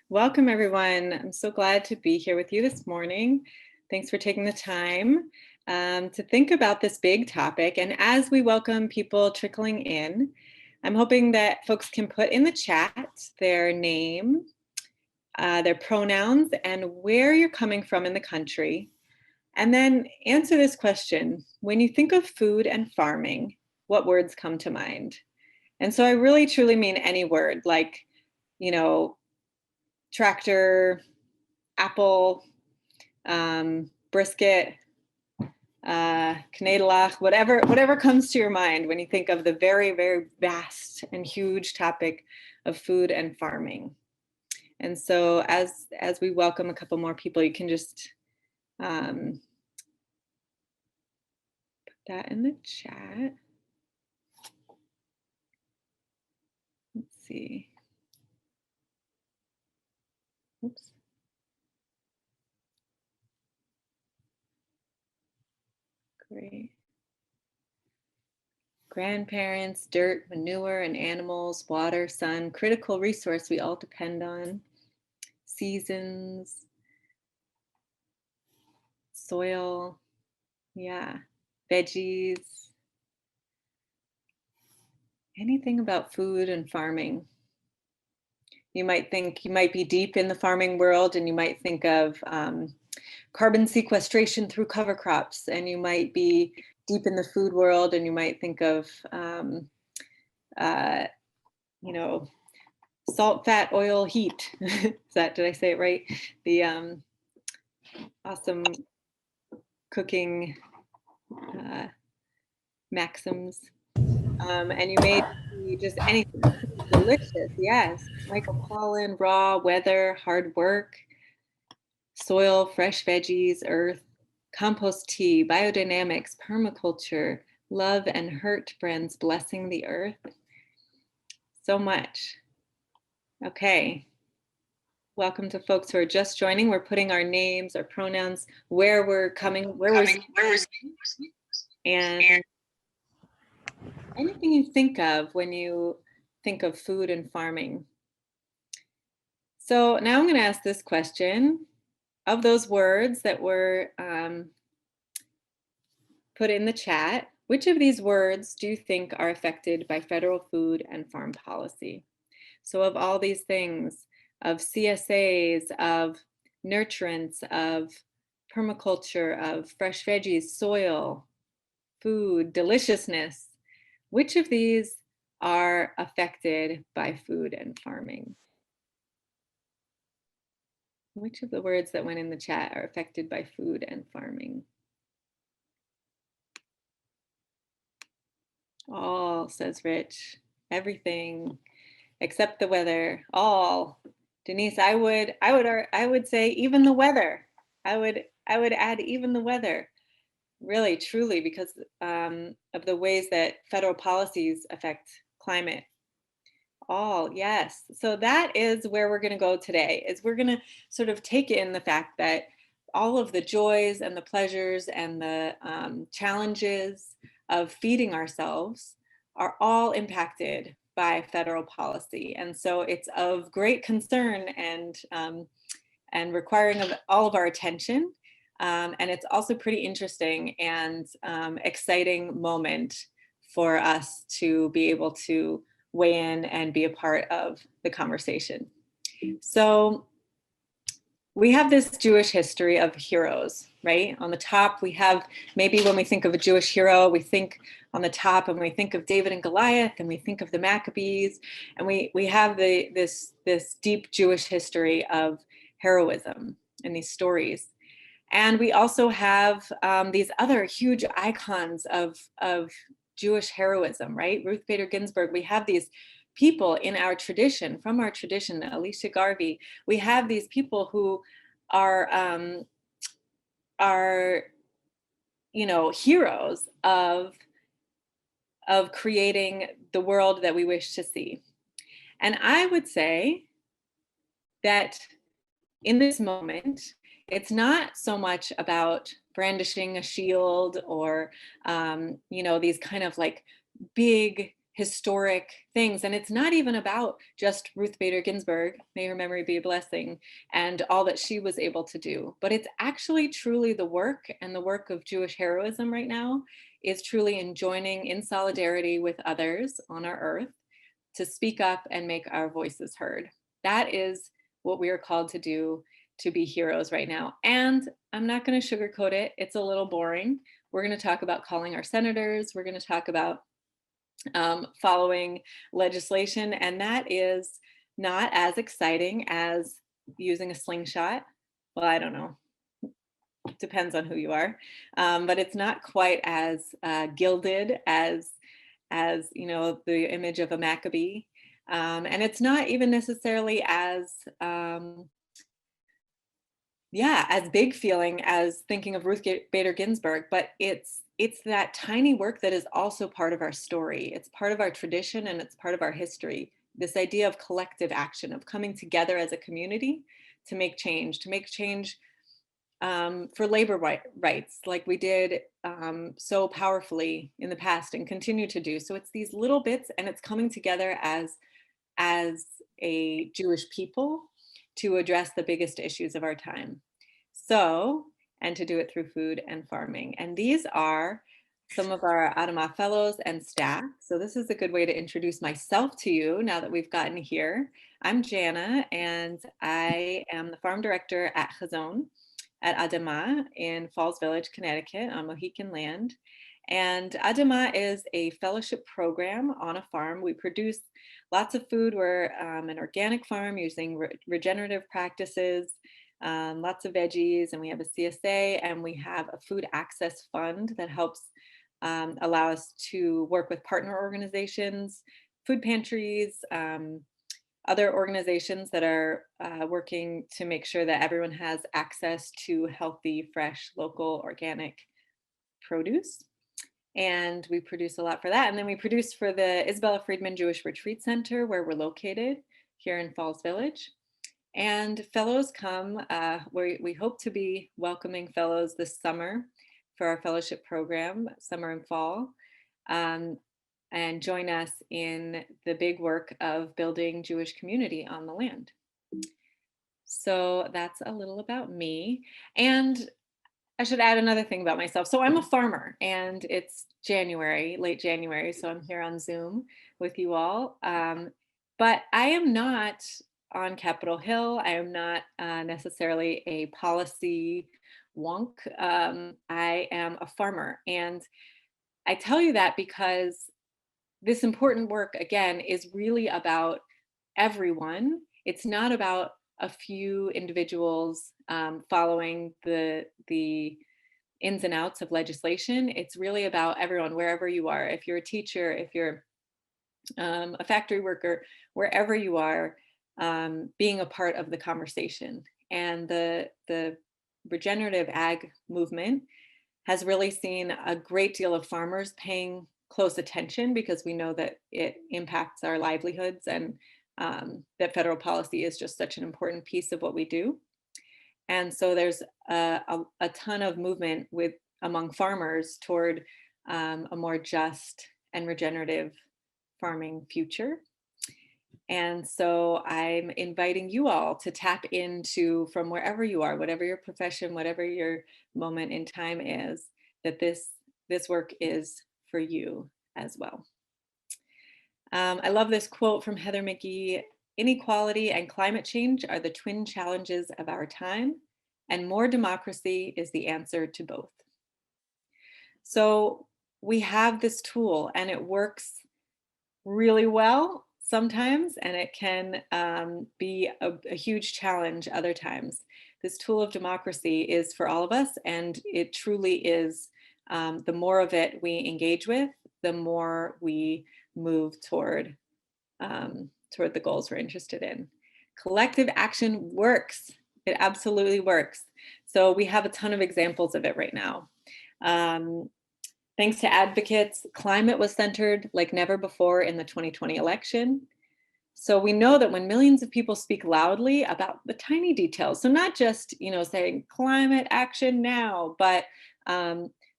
Welcome, everyone. I'm so glad to be here with you this morning. Thanks for taking the time to think about this big topic. And as we welcome people trickling in, I'm hoping that folks can put in the chat their name, their pronouns, and where you're coming from in the country. And then answer this question. When you think of food and farming, what words come to mind? And so I really truly mean any word, like, tractor, apple, brisket, knedlach, whatever comes to your mind when you think of the very, very vast and huge topic of food and farming. And so as we welcome a couple more people, you can just put that in the chat. Let's see. Oops. Great. Grandparents, dirt, manure, and animals, water, sun, critical resource we all depend on. Seasons, soil, yeah, veggies. Anything about food and farming. You might be deep in the farming world and you might think of carbon sequestration through cover crops, and you might be deep in the food world and you might think of, salt, fat, oil, heat. Did I say it right? The awesome cooking maxims. And you may be just anything delicious, yes. Michael Pollan, raw, weather, hard work, soil, fresh veggies, earth, compost tea, biodynamics, permaculture, love and hurt friends, blessing the earth. So much. Okay. Welcome to folks who are just joining. We're putting our names, our pronouns, where we're coming, and anything you think of when you think of food and farming. So now I'm going to ask this question. Of those words that were put in the chat, which of these words do you think are affected by federal food and farm policy? So of all these things, of CSAs, of nurturants, of permaculture, of fresh veggies, soil, food, deliciousness, which of these are affected by food and farming? Which of the words that went in the chat are affected by food and farming? All, says Rich. Everything except the weather. All. Denise, I would say even the weather. I would add even the weather. Really, truly, because of the ways that federal policies affect climate. All, yes. So that is where we're going to go today, is we're going to sort of take in the fact that all of the joys and the pleasures and the challenges of feeding ourselves are all impacted by federal policy. And so it's of great concern and requiring of all of our attention. And it's also pretty interesting and exciting moment for us to be able to weigh in and be a part of the conversation. So we have this Jewish history of heroes, right? On the top, we have, maybe when we think of a Jewish hero, we think on the top and we think of David and Goliath and we think of the Maccabees, and we have this deep Jewish history of heroism and these stories. And we also have these other huge icons of Jewish heroism, right? Ruth Bader Ginsburg. We have these people in our tradition, from our tradition, Alicia Garvey. We have these people who are heroes of creating the world that we wish to see. And I would say that in this moment, it's not so much about brandishing a shield or, these kind of like big historic things. And it's not even about just Ruth Bader Ginsburg, may her memory be a blessing, and all that she was able to do. But it's actually truly the work, and the work of Jewish heroism right now is truly in joining in solidarity with others on our earth to speak up and make our voices heard. That is what we are called to do, to be heroes right now. And I'm not going to sugarcoat it. It's a little boring. We're going to talk about calling our senators. We're going to talk about following legislation. And that is not as exciting as using a slingshot. Well, I don't know. Depends on who you are. But it's not quite as gilded as you know, the image of a Maccabee. And it's not even necessarily as as big feeling as thinking of Ruth Bader Ginsburg, but it's that tiny work that is also part of our story. It's part of our tradition, and it's part of our history. This idea of collective action, of coming together as a community to make change for labor rights, like we did so powerfully in the past and continue to do. So it's these little bits, and it's coming together as a Jewish people to address the biggest issues of our time. So, and to do it through food and farming. And these are some of our Adama fellows and staff. So this is a good way to introduce myself to you now that we've gotten here. I'm Jana, and I am the farm director at Chazon at Adama in Falls Village, Connecticut, on Mohican land. And Adama is a fellowship program on a farm. We produce lots of food. We're an organic farm using regenerative practices, lots of veggies, and we have a CSA, and we have a food access fund that helps allow us to work with partner organizations, food pantries, other organizations that are working to make sure that everyone has access to healthy, fresh, local, organic produce. And we produce a lot for that. And then we produce for the Isabella Freedman Jewish Retreat Center, where we're located here in Falls Village. And fellows come, we hope to be welcoming fellows this summer for our fellowship program, summer and fall, and join us in the big work of building Jewish community on the land. So that's a little about me. And I should add another thing about myself. So I'm a farmer, and it's January, late January, so I'm here on Zoom with you all. But I am not on Capitol Hill. I am not necessarily a policy wonk. I am a farmer, and I tell you that because this important work, again, is really about everyone. It's not about a few individuals following the ins and outs of legislation. It's really about everyone, wherever you are. If you're a teacher, if you're a factory worker, wherever you are, being a part of the conversation. And the regenerative ag movement has really seen a great deal of farmers paying close attention, because we know that it impacts our livelihoods, and that federal policy is just such an important piece of what we do. And so there's a ton of movement among farmers toward a more just and regenerative farming future. And so I'm inviting you all to tap into, from wherever you are, whatever your profession, whatever your moment in time is, that this work is for you as well. I love this quote from Heather McGhee: "Inequality and climate change are the twin challenges of our time, and more democracy is the answer to both." So we have this tool, and it works really well sometimes, and it can be a huge challenge other times. This tool of democracy is for all of us, and it truly is. The more of it we engage with, the more we move toward the goals we're interested in. Collective action works. It absolutely works. So we have a ton of examples of it right now. Thanks to advocates, climate was centered like never before in the 2020 election. So we know that when millions of people speak loudly about the tiny details, so not just saying climate action now, but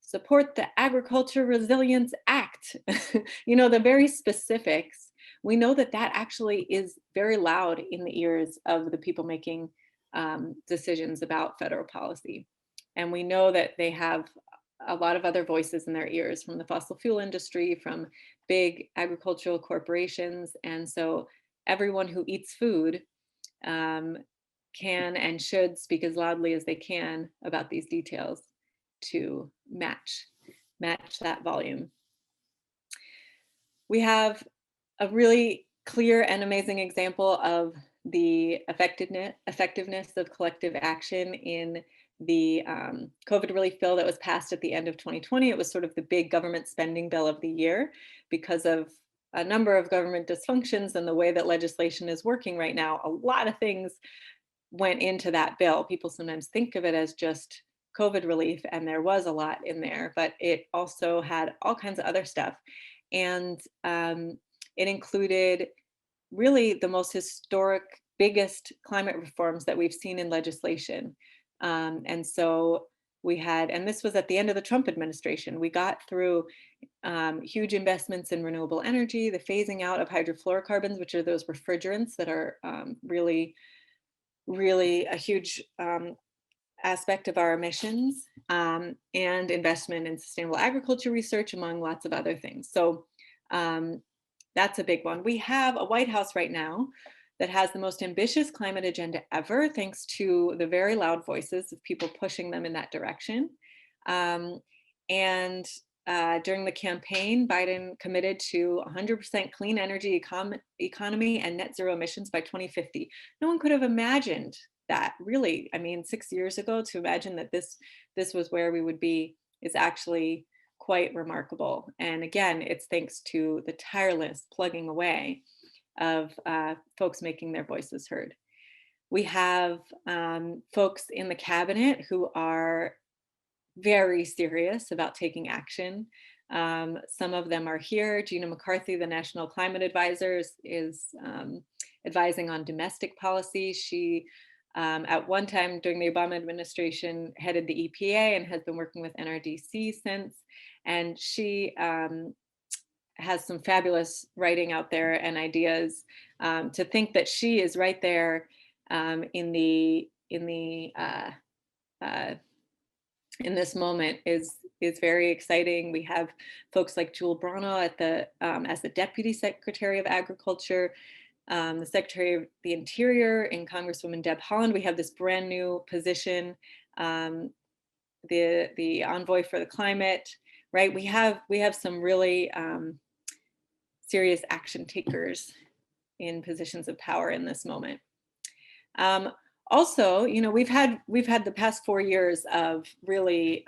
support the Agriculture Resilience Act. The very specifics. We know that that actually is very loud in the ears of the people making decisions about federal policy. And we know that they have a lot of other voices in their ears from the fossil fuel industry, from big agricultural corporations. And so everyone who eats food can and should speak as loudly as they can about these details to match that volume. We have a really clear and amazing example of the effectiveness of collective action in the COVID relief bill that was passed at the end of 2020. It was sort of the big government spending bill of the year because of a number of government dysfunctions and the way that legislation is working right now. A lot of things went into that bill. People sometimes think of it as just COVID relief, and there was a lot in there, but it also had all kinds of other stuff. And it included really the most historic, biggest climate reforms that we've seen in legislation. And so we had, and this was at the end of the Trump administration, we got through huge investments in renewable energy, the phasing out of hydrofluorocarbons, which are those refrigerants that are really a huge aspect of our emissions, and investment in sustainable agriculture research, among lots of other things. So that's a big one. We have a White House right now that has the most ambitious climate agenda ever, thanks to the very loud voices of people pushing them in that direction. During the campaign, Biden committed to 100% clean energy economy and net zero emissions by 2050. No one could have imagined that, really. I mean, 6 years ago, to imagine that this was where we would be is actually quite remarkable. And again, it's thanks to the tireless plugging away of folks making their voices heard. We have folks in the cabinet who are very serious about taking action. Some of them are here. Judah Maccabee, the National Climate Advisor, is advising on domestic policy. She, at one time during the Obama administration, headed the EPA and has been working with NRDC since. And she has some fabulous writing out there and ideas. To think that she is right there in this moment is very exciting. We have folks like Jewel Brono at the as the Deputy Secretary of Agriculture, the Secretary of the Interior in Congresswoman Deb Haaland. We have this brand new position, the Envoy for the Climate. Right, we have some really serious action takers in positions of power in this moment. Also, we've had the past 4 years of really,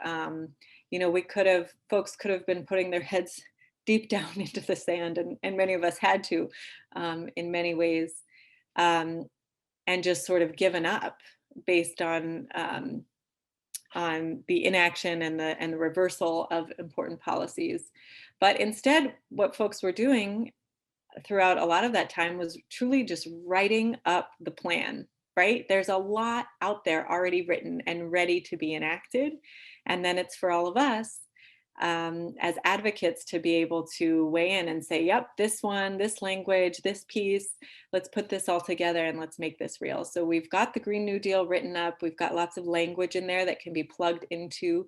folks could have been putting their heads deep down into the sand, and many of us had to, in many ways, and just sort of given up based on the inaction and the reversal of important policies. But instead, what folks were doing throughout a lot of that time was truly just writing up the plan, right? There's a lot out there already written and ready to be enacted. And then it's for all of us as advocates to be able to weigh in and say, yep, this one, this language, this piece, let's put this all together and let's make this real. So we've got the Green New Deal written up. We've got lots of language in there that can be plugged into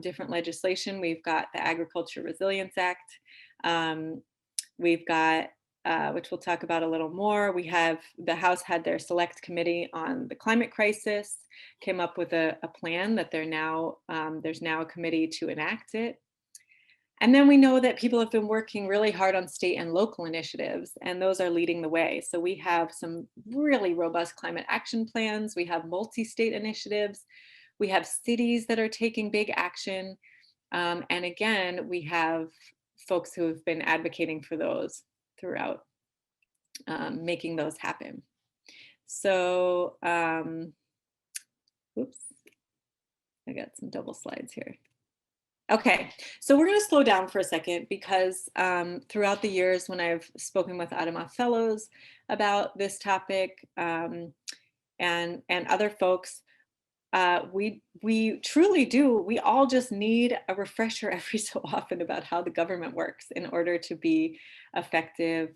different legislation. We've got the Agriculture Resilience Act. We've got, which we'll talk about a little more. We have, the House had their select committee on the climate crisis, came up with a plan that there's now a committee to enact it. And then we know that people have been working really hard on state and local initiatives, and those are leading the way. So we have some really robust climate action plans. We have multi-state initiatives. We have cities that are taking big action. And again, we have folks who have been advocating for those throughout, making those happen. So, oops, I got some double slides here. Okay, so we're going to slow down for a second because throughout the years when I've spoken with Adama fellows about this topic and other folks, we truly do. We all just need a refresher every so often about how the government works in order to be effective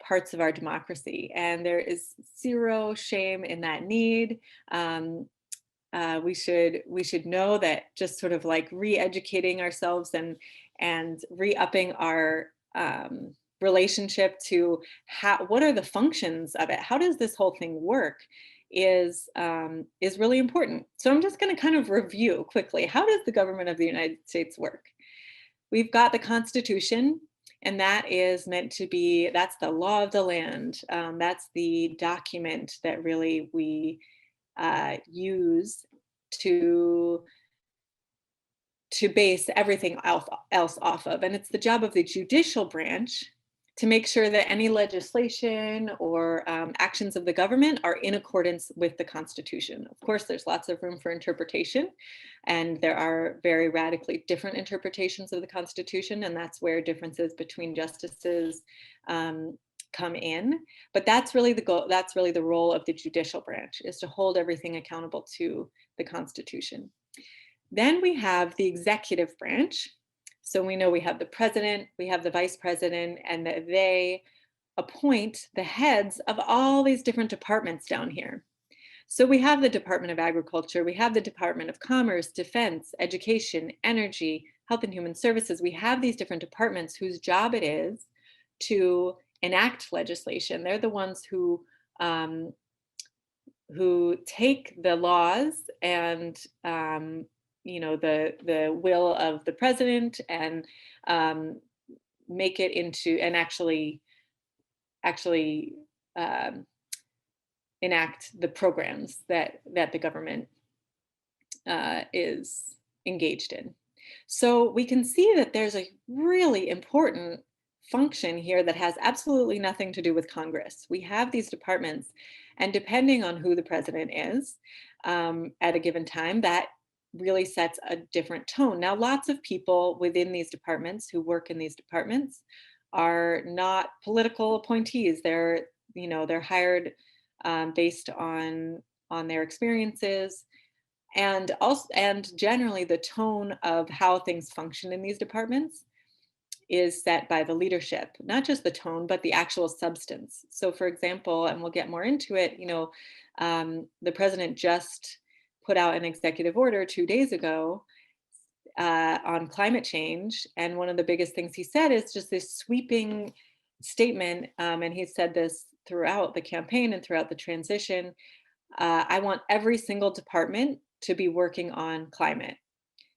parts of our democracy. And there is zero shame in that need. We should know that just sort of like re-educating ourselves and re-upping our relationship to what are the functions of it, how does this whole thing work, is really important. So I'm just going to kind of review quickly, how does the government of the United States work? We've got the Constitution, and that is meant to be, that's the law of the land. That's the document that really we use to base everything else off of. And it's the job of the judicial branch to make sure that any legislation or actions of the government are in accordance with the Constitution. Of course, there's lots of room for interpretation, and there are very radically different interpretations of the Constitution, and that's where differences between justices come in. But that's really the goal. That's really the role of the judicial branch, is to hold everything accountable to the Constitution. Then we have the executive branch. So we know we have the president, we have the vice president, and that they appoint the heads of all these different departments down here. So we have the Department of Agriculture, we have the Department of Commerce, Defense, Education, Energy, Health and Human Services. We have these different departments whose job it is to enact legislation. They're the ones who take the laws and the will of the president and make it into, and actually enact the programs that the government is engaged in. So we can see that there's a really important function here that has absolutely nothing to do with Congress. We have these departments, and depending on who the president is at a given time, that really sets a different tone. Now, lots of people within these departments who work in these departments are not political appointees. They're hired based on their experiences, and generally the tone of how things function in these departments is set by the leadership, not just the tone, but the actual substance. So for example, and we'll get more into it, the president just put out an executive order 2 days ago on climate change. And one of the biggest things he said is just this sweeping statement, and he said this throughout the campaign and throughout the transition: I want every single department to be working on climate.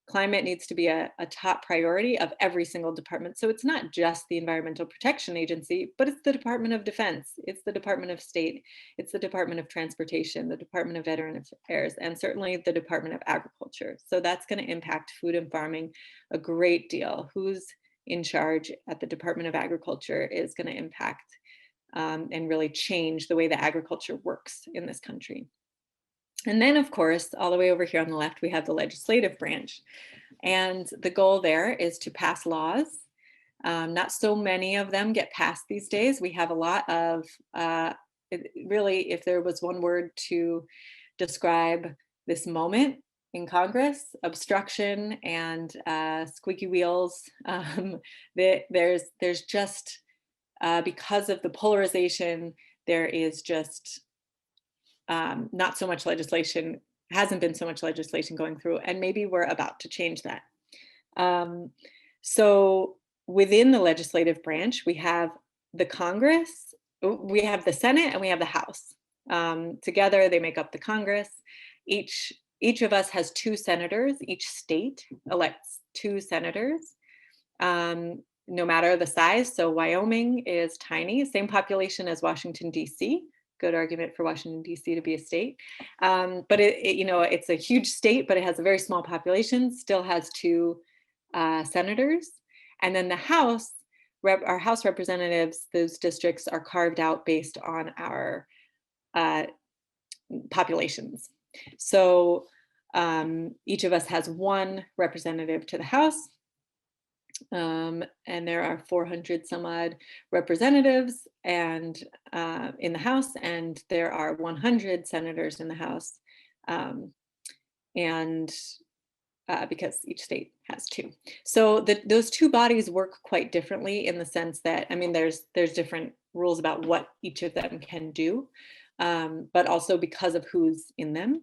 Climate needs to be a top priority of every single department. So it's not just the Environmental Protection Agency, but it's the Department of Defense, it's the Department of State, it's the Department of Transportation, the Department of Veteran Affairs, and certainly the Department of Agriculture. So that's going to impact food and farming a great deal. Who's in charge at the Department of Agriculture is going to impact and really change the way that agriculture works in this country. And then, of course, all the way over here on the left, we have the legislative branch. And the goal there is to pass laws. Not so many of them get passed these days. We have a lot of, really, if there was one word to describe this moment in Congress, obstruction and squeaky wheels. There's just, because of the polarization, there is just not so much legislation, hasn't been so much legislation going through, and maybe we're about to change that. So within the legislative branch, we have the Congress, we have the Senate, and we have the House. Together, they make up the Congress. Each of us has 2 senators. Each state elects 2 senators, no matter the size. So Wyoming is tiny, same population as Washington, D.C., good argument for Washington, D.C. to be a state. But it's a huge state, but it has a very small population, still has 2 senators. And then the House, our House representatives, those districts are carved out based on our populations. So each of us has 1 representative to the House. And there are 400 some odd representatives and in the House, and there are 100 senators in the House. and because each state has two. So those two bodies work quite differently in the sense that, I mean, there's different rules about what each of them can do, but also because of who's in them.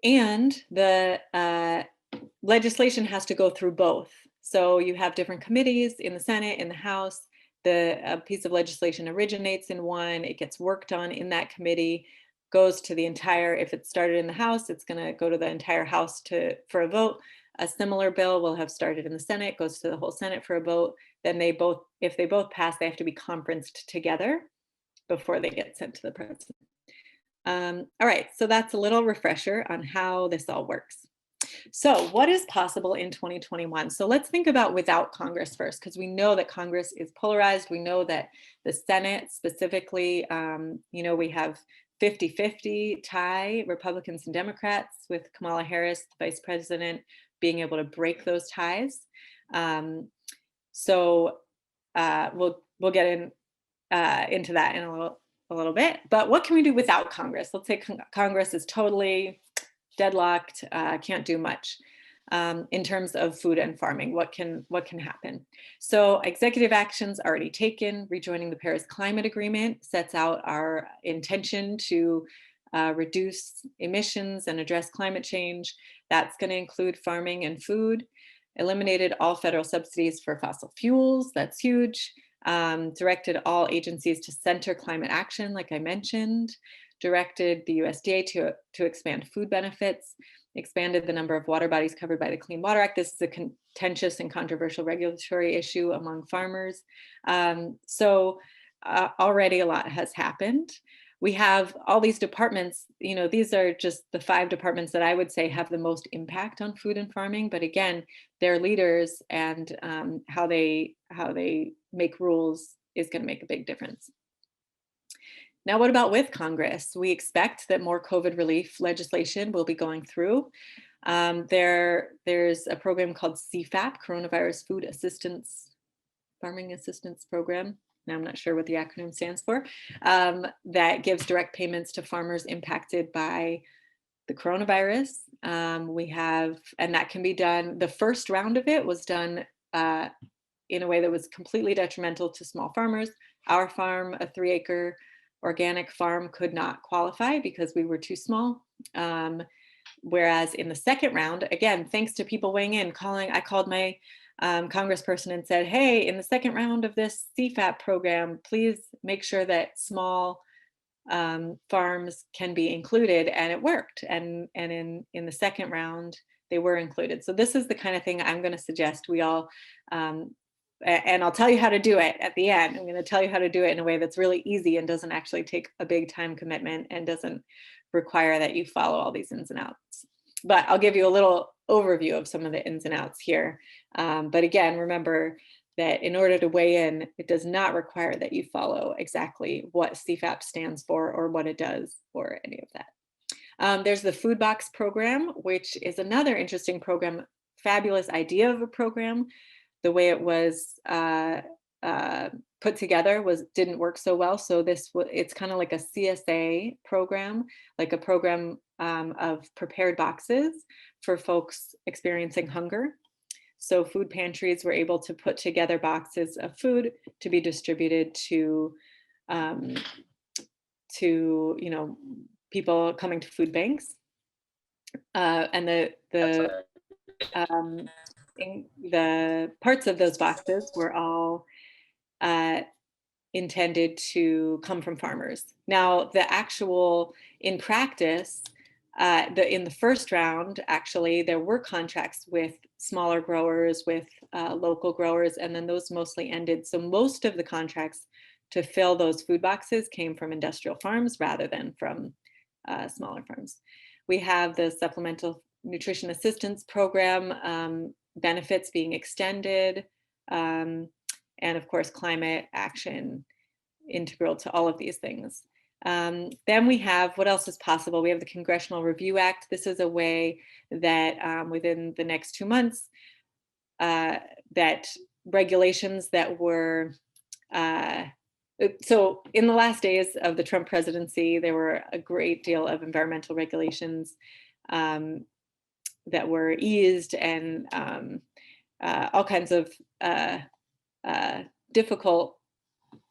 And the legislation has to go through both. So you have different committees in the Senate, in the House. The piece of legislation originates in one, it gets worked on in that committee, goes to the entire, if it started in the House, it's going to go to the entire House for a vote. A similar bill will have started in the Senate, goes to the whole Senate for a vote. Then they both, if they both pass, they have to be conferenced together before they get sent to the president. All right, so that's a little refresher on how this all works. So what is possible in 2021? So let's think about without Congress first, because we know that Congress is polarized. We know that the Senate specifically, we have 50-50 tie, Republicans and Democrats, with Kamala Harris, the vice president, being able to break those ties. So we'll get into that in a little bit. But what can we do without Congress? Let's say Congress is totally deadlocked, can't do much in terms of food and farming. What can happen? So executive actions already taken. Rejoining the Paris Climate Agreement sets out our intention to reduce emissions and address climate change. That's going to include farming and food. Eliminated all federal subsidies for fossil fuels. That's huge. Directed all agencies to center climate action, like I mentioned. Directed the USDA to expand food benefits, expanded the number of water bodies covered by the Clean Water Act. This is a contentious and controversial regulatory issue among farmers. So already a lot has happened. We have all these departments, these are just the 5 departments that I would say have the most impact on food and farming. But again, their leaders and how they make rules is going to make a big difference. Now, what about with Congress? We expect that more COVID relief legislation will be going through. There's a program called CFAP, Coronavirus Food Assistance, Farming Assistance Program. Now, I'm not sure what the acronym stands for, that gives direct payments to farmers impacted by the coronavirus. And that can be done, the first round of it was done in a way that was completely detrimental to small farmers. Our farm, a 3-acre organic farm, could not qualify because we were too small. Whereas in the second round, again, thanks to people weighing in, I called my congressperson and said, hey, in the second round of this CFAP program, please make sure that small farms can be included, and it worked. And in the second round, they were included. So this is the kind of thing I'm going to suggest we all, and I'll tell you how to do it at the end. I'm going to tell you how to do it in a way that's really easy and doesn't actually take a big time commitment and doesn't require that you follow all these ins and outs. But I'll give you a little overview of some of the ins and outs here. But again, remember that in order to weigh in, it does not require that you follow exactly what CFAP stands for or what it does or any of that. There's the Food Box program, which is another interesting program, fabulous idea of a program. The way it was put together didn't work so well. So it's kind of like a CSA program, like a program of prepared boxes for folks experiencing hunger. So food pantries were able to put together boxes of food to be distributed to people coming to food banks. And the parts of those boxes were all intended to come from farmers. Now, in practice, in the first round, actually, there were contracts with smaller growers, with local growers, and then those mostly ended. So most of the contracts to fill those food boxes came from industrial farms rather than from smaller farms. We have the Supplemental Nutrition Assistance Program, benefits being extended, and of course, climate action integral to all of these things. Then we have, what else is possible? We have the Congressional Review Act. This is a way that within the next 2 months, that regulations that were, so in the last days of the Trump presidency, there were a great deal of environmental regulations that were eased, and all kinds of difficult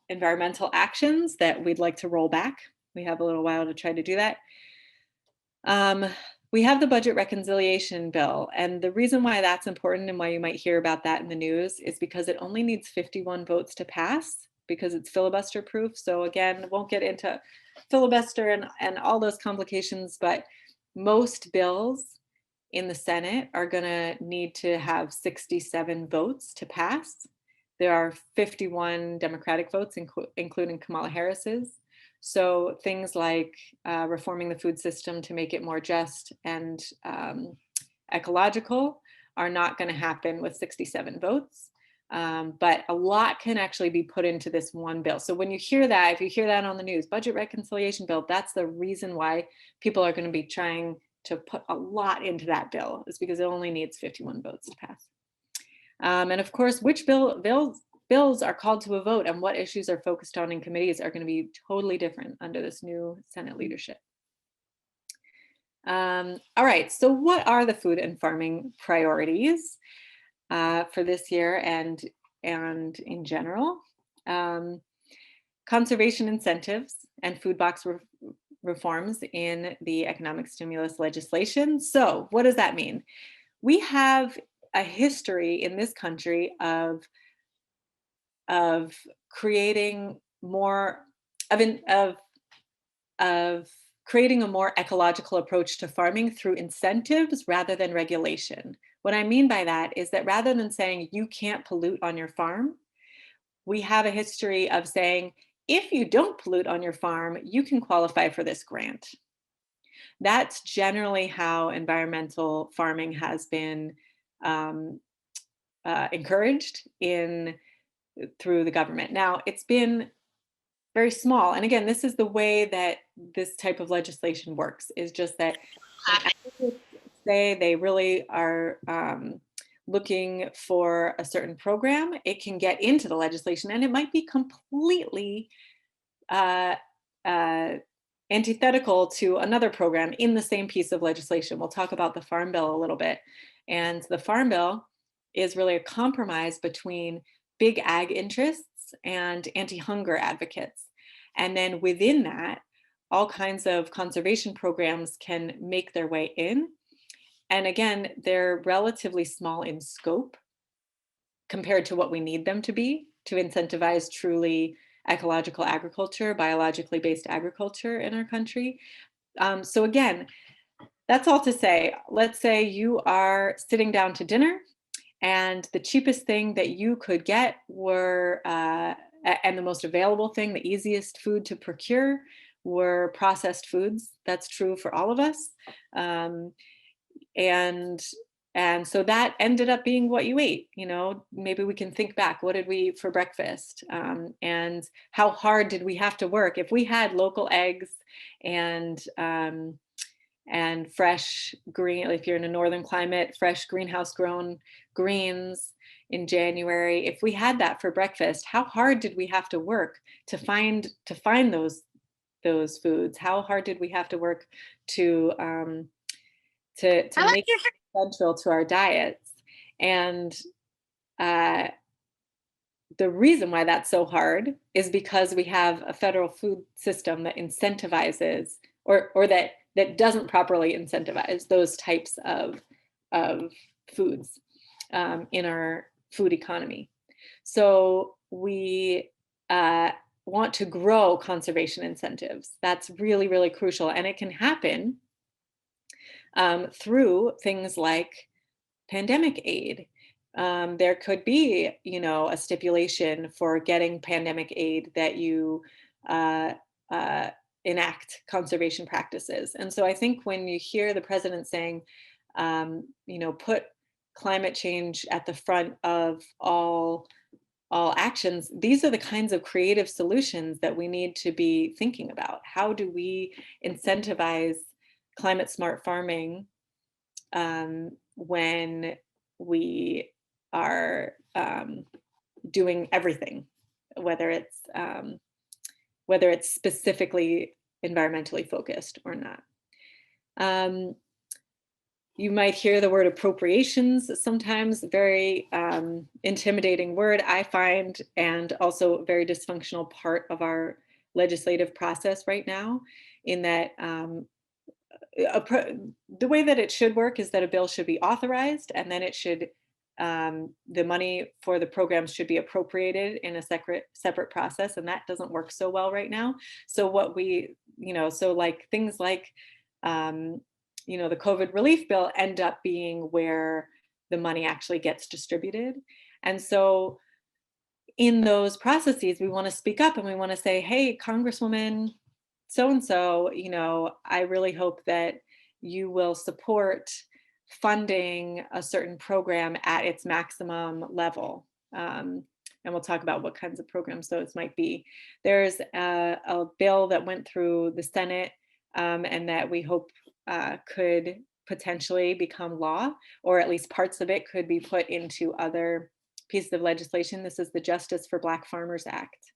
environmental actions that we'd like to roll back. We have a little while to try to do that. We have the budget reconciliation bill, and the reason why that's important and why you might hear about that in the news is because it only needs 51 votes to pass, because it's filibuster proof. So again, won't get into filibuster and all those complications, but most bills in the Senate are going to need to have 67 votes to pass. There are 51 Democratic votes, including Kamala Harris's. So things like reforming the food system to make it more just and ecological are not going to happen with 67 votes. But a lot can actually be put into this one bill. So when you hear that, if you hear that on the news, budget reconciliation bill, that's the reason why people are going to be trying to put a lot into that bill, is because it only needs 51 votes to pass. And of course, which bills are called to a vote and what issues are focused on in committees are going to be totally different under this new Senate leadership. All right, so what are the food and farming priorities for this year and in general? Conservation incentives and food box reforms in the economic stimulus legislation. So what does that mean? We have a history in this country of creating more of creating a more ecological approach to farming through incentives rather than regulation. What I mean by that is that rather than saying you can't pollute on your farm, we have a history of saying, if you don't pollute on your farm, you can qualify for this grant. That's generally how environmental farming has been encouraged through the government. Now, it's been very small. And again, this is the way that this type of legislation works, is just that say they really are looking for a certain program, it can get into the legislation and it might be completely antithetical to another program in the same piece of legislation. We'll talk about the Farm Bill a little bit. And the Farm Bill is really a compromise between big ag interests and anti-hunger advocates. And then within that, all kinds of conservation programs can make their way in. And again, they're relatively small in scope compared to what we need them to be to incentivize truly ecological agriculture, biologically based agriculture in our country. So again, that's all to say, let's say you are sitting down to dinner and the cheapest thing that you could get were, and the most available thing, the easiest food to procure, were processed foods. That's true for all of us. And so that ended up being what you ate. You know, maybe we can think back, what did we eat for breakfast? And how hard did we have to work? If we had local eggs and fresh green, if you're in a northern climate, fresh greenhouse grown greens in January, if we had that for breakfast, how hard did we have to work to find those foods? How hard did we have to work to make it central to our diets? And the reason why that's so hard is because we have a federal food system that incentivizes or that doesn't properly incentivize those types of foods in our food economy. So we want to grow conservation incentives. That's really, really crucial. And it can happen through things like pandemic aid. There could be, you know, a stipulation for getting pandemic aid that you enact conservation practices. And so I think when you hear the president saying, you know, put climate change at the front of all actions, these are the kinds of creative solutions that we need to be thinking about. How do we incentivize climate smart farming when we are doing everything, whether it's specifically environmentally focused or not. You might hear the word appropriations, sometimes very intimidating word, I find, and also a very dysfunctional part of our legislative process right now, in that the way that it should work is that a bill should be authorized, and then it should the money for the programs should be appropriated in a separate process, and that doesn't work so well right now. So what we, so like things like the COVID relief bill end up being where the money actually gets distributed. And so in those processes, we want to speak up and we want to say, hey, Congresswoman so and so, I really hope that you will support funding a certain program at its maximum level. And we'll talk about what kinds of programs those might be. There's a bill that went through the Senate and that we hope could potentially become law, or at least parts of it could be put into other pieces of legislation. This is the Justice for Black Farmers Act.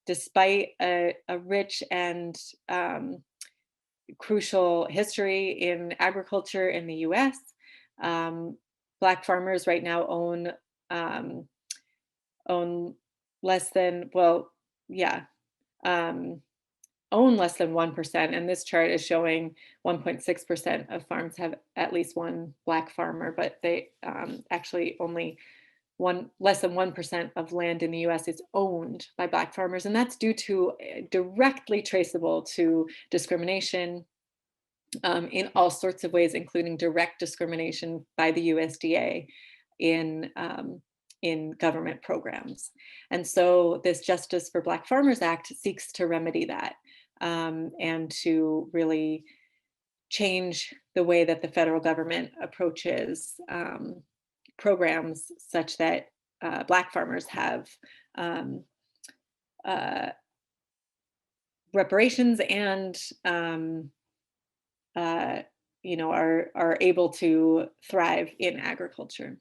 Despite a rich and crucial history in agriculture in the US, Black farmers right now own less than, own less than 1%. And this chart is showing 1.6% of farms have at least one Black farmer, but they actually only less than 1% of land in the US is owned by Black farmers. And that's due to directly traceable to discrimination in all sorts of ways, including direct discrimination by the USDA in government programs. And so this Justice for Black Farmers Act seeks to remedy that and to really change the way that the federal government approaches programs such that Black farmers have reparations and are able to thrive in agriculture.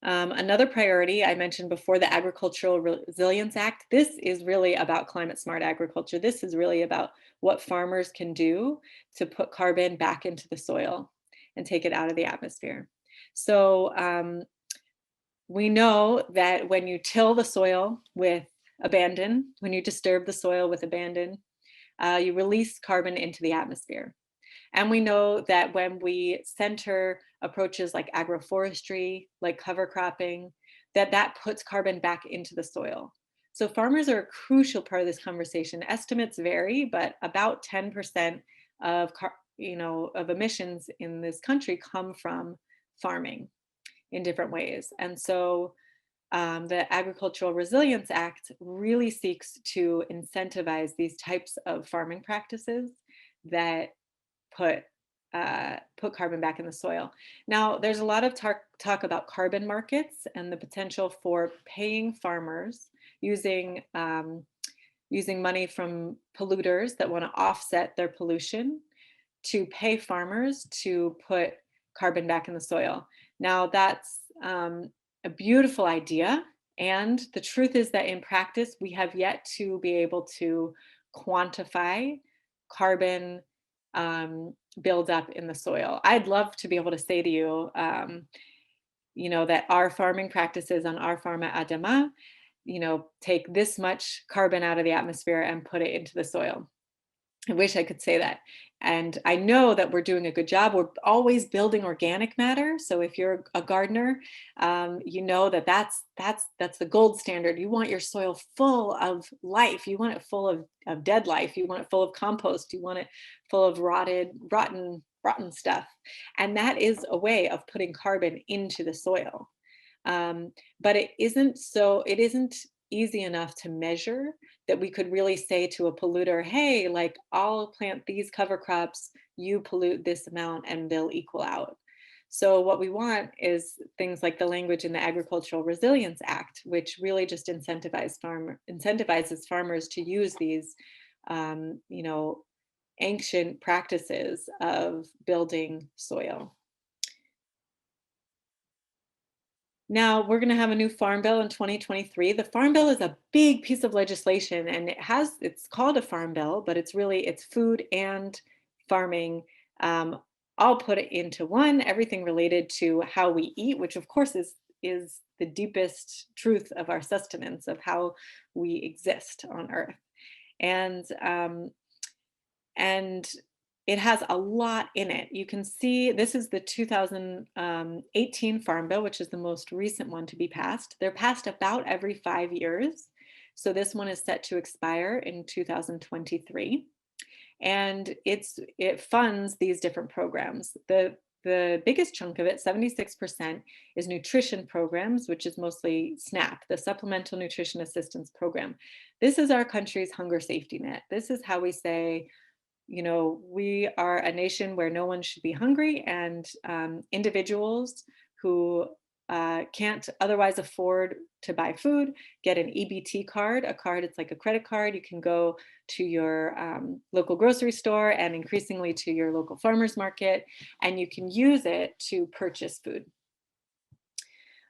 Another priority I mentioned before, the Agricultural Resilience Act. This is really about climate smart agriculture. This is really about what farmers can do to put carbon back into the soil and take it out of the atmosphere. So we know that when you till the soil with abandon, when you disturb the soil with abandon, you release carbon into the atmosphere. And we know that when we center approaches like agroforestry, like cover cropping, that puts carbon back into the soil. So farmers are a crucial part of this conversation. Estimates vary, but about 10% of emissions in this country come from farming in different ways. And so the Agricultural Resilience Act really seeks to incentivize these types of farming practices that put carbon back in the soil. Now, there's a lot of talk about carbon markets and the potential for paying farmers using money from polluters that want to offset their pollution to pay farmers to put carbon back in the soil. Now, that's a beautiful idea. And the truth is that in practice, we have yet to be able to quantify carbon buildup in the soil. I'd love to be able to say to you, that our farming practices on our farm at Adama, take this much carbon out of the atmosphere and put it into the soil. I wish I could say that. And I know that we're doing a good job. We're always building organic matter. So if you're a gardener, you know that's the gold standard. You want your soil full of life. You want it full of dead life. You want it full of compost. You want it full of rotten stuff. And that is a way of putting carbon into the soil. But it isn't easy enough to measure that we could really say to a polluter, hey, like I'll plant these cover crops, you pollute this amount and they'll equal out. So what we want is things like the language in the Agricultural Resilience Act, which really just incentivizes farmers to use these, ancient practices of building soil. Now we're going to have a new farm bill in 2023. The farm bill is a big piece of legislation, and it's called a farm bill, but it's food and farming I'll put it into one, everything related to how we eat, which of course is the deepest truth of our sustenance, of how we exist on Earth. And and it has a lot in it. You can see this is the 2018 Farm Bill, which is the most recent one to be passed. They're passed about every 5 years. So this one is set to expire in 2023. And it funds these different programs. The biggest chunk of it, 76%, is nutrition programs, which is mostly SNAP, the Supplemental Nutrition Assistance Program. This is our country's hunger safety net. This is how we say, we are a nation where no one should be hungry, and individuals who can't otherwise afford to buy food get an EBT card, a card, it's like a credit card. You can go to your local grocery store and increasingly to your local farmer's market, and you can use it to purchase food.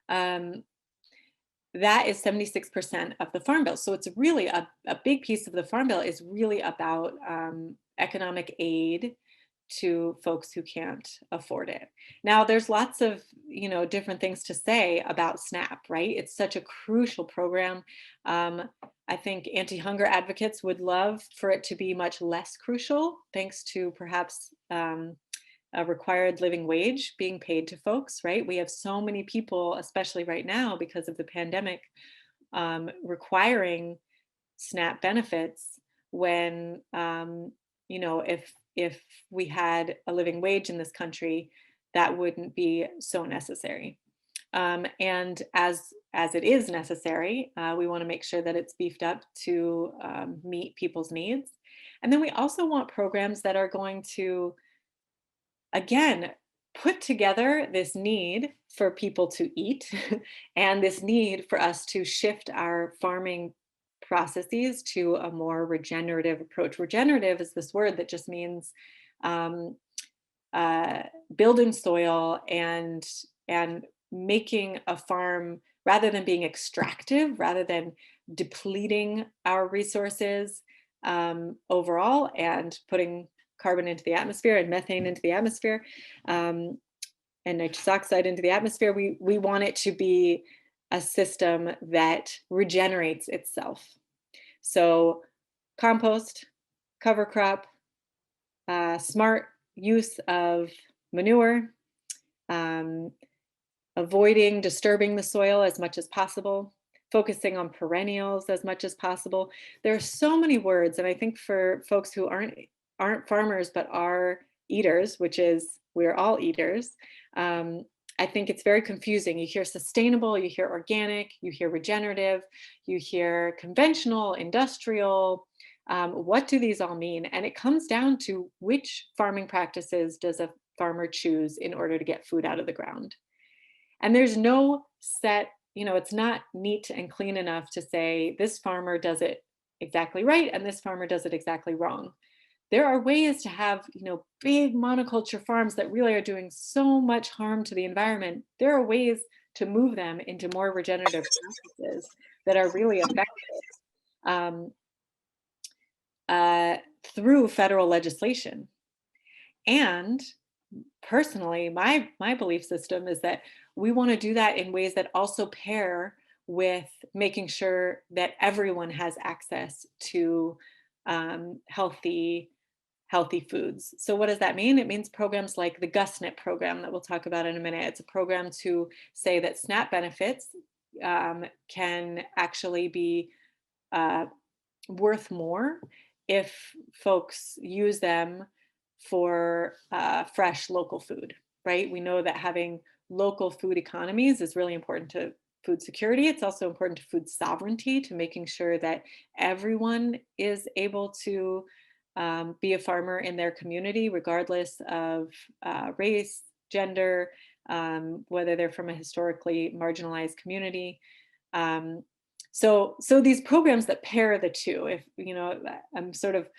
That is 76% of the Farm Bill. So it's really a big piece of the Farm Bill is really about economic aid to folks who can't afford it. Now, there's lots of different things to say about SNAP, right? It's such a crucial program. I think anti-hunger advocates would love for it to be much less crucial, thanks to perhaps a required living wage being paid to folks, right? We have so many people, especially right now because of the pandemic, requiring SNAP benefits when, if we had a living wage in this country, that wouldn't be so necessary. And as it is necessary, we want to make sure that it's beefed up to meet people's needs. And then we also want programs that are going to, again, put together this need for people to eat and this need for us to shift our farming processes to a more regenerative approach. Regenerative is this word that just means um, building soil and making a farm, rather than being extractive, rather than depleting our resources overall and putting carbon into the atmosphere and methane into the atmosphere, and nitrous oxide into the atmosphere. We want it to be a system that regenerates itself. So compost, cover crop, smart use of manure, avoiding disturbing the soil as much as possible, focusing on perennials as much as possible. There are so many words, and I think for folks who aren't farmers but are eaters, which is we're all eaters, I think it's very confusing. You hear sustainable, you hear organic, you hear regenerative, you hear conventional, industrial. What do these all mean? And it comes down to which farming practices does a farmer choose in order to get food out of the ground. And there's no set, it's not neat and clean enough to say this farmer does it exactly right and this farmer does it exactly wrong. There are ways to have, big monoculture farms that really are doing so much harm to the environment. There are ways to move them into more regenerative practices that are really effective through federal legislation. And personally, my belief system is that we want to do that in ways that also pair with making sure that everyone has access to healthy foods. So what does that mean? It means programs like the GusNet program that we'll talk about in a minute. It's a program to say that SNAP benefits can actually be worth more if folks use them for fresh local food, right? We know that having local food economies is really important to food security. It's also important to food sovereignty, to making sure that everyone is able to be a farmer in their community, regardless of race, gender, whether they're from a historically marginalized community. So these programs that pair the two, if I'm sort of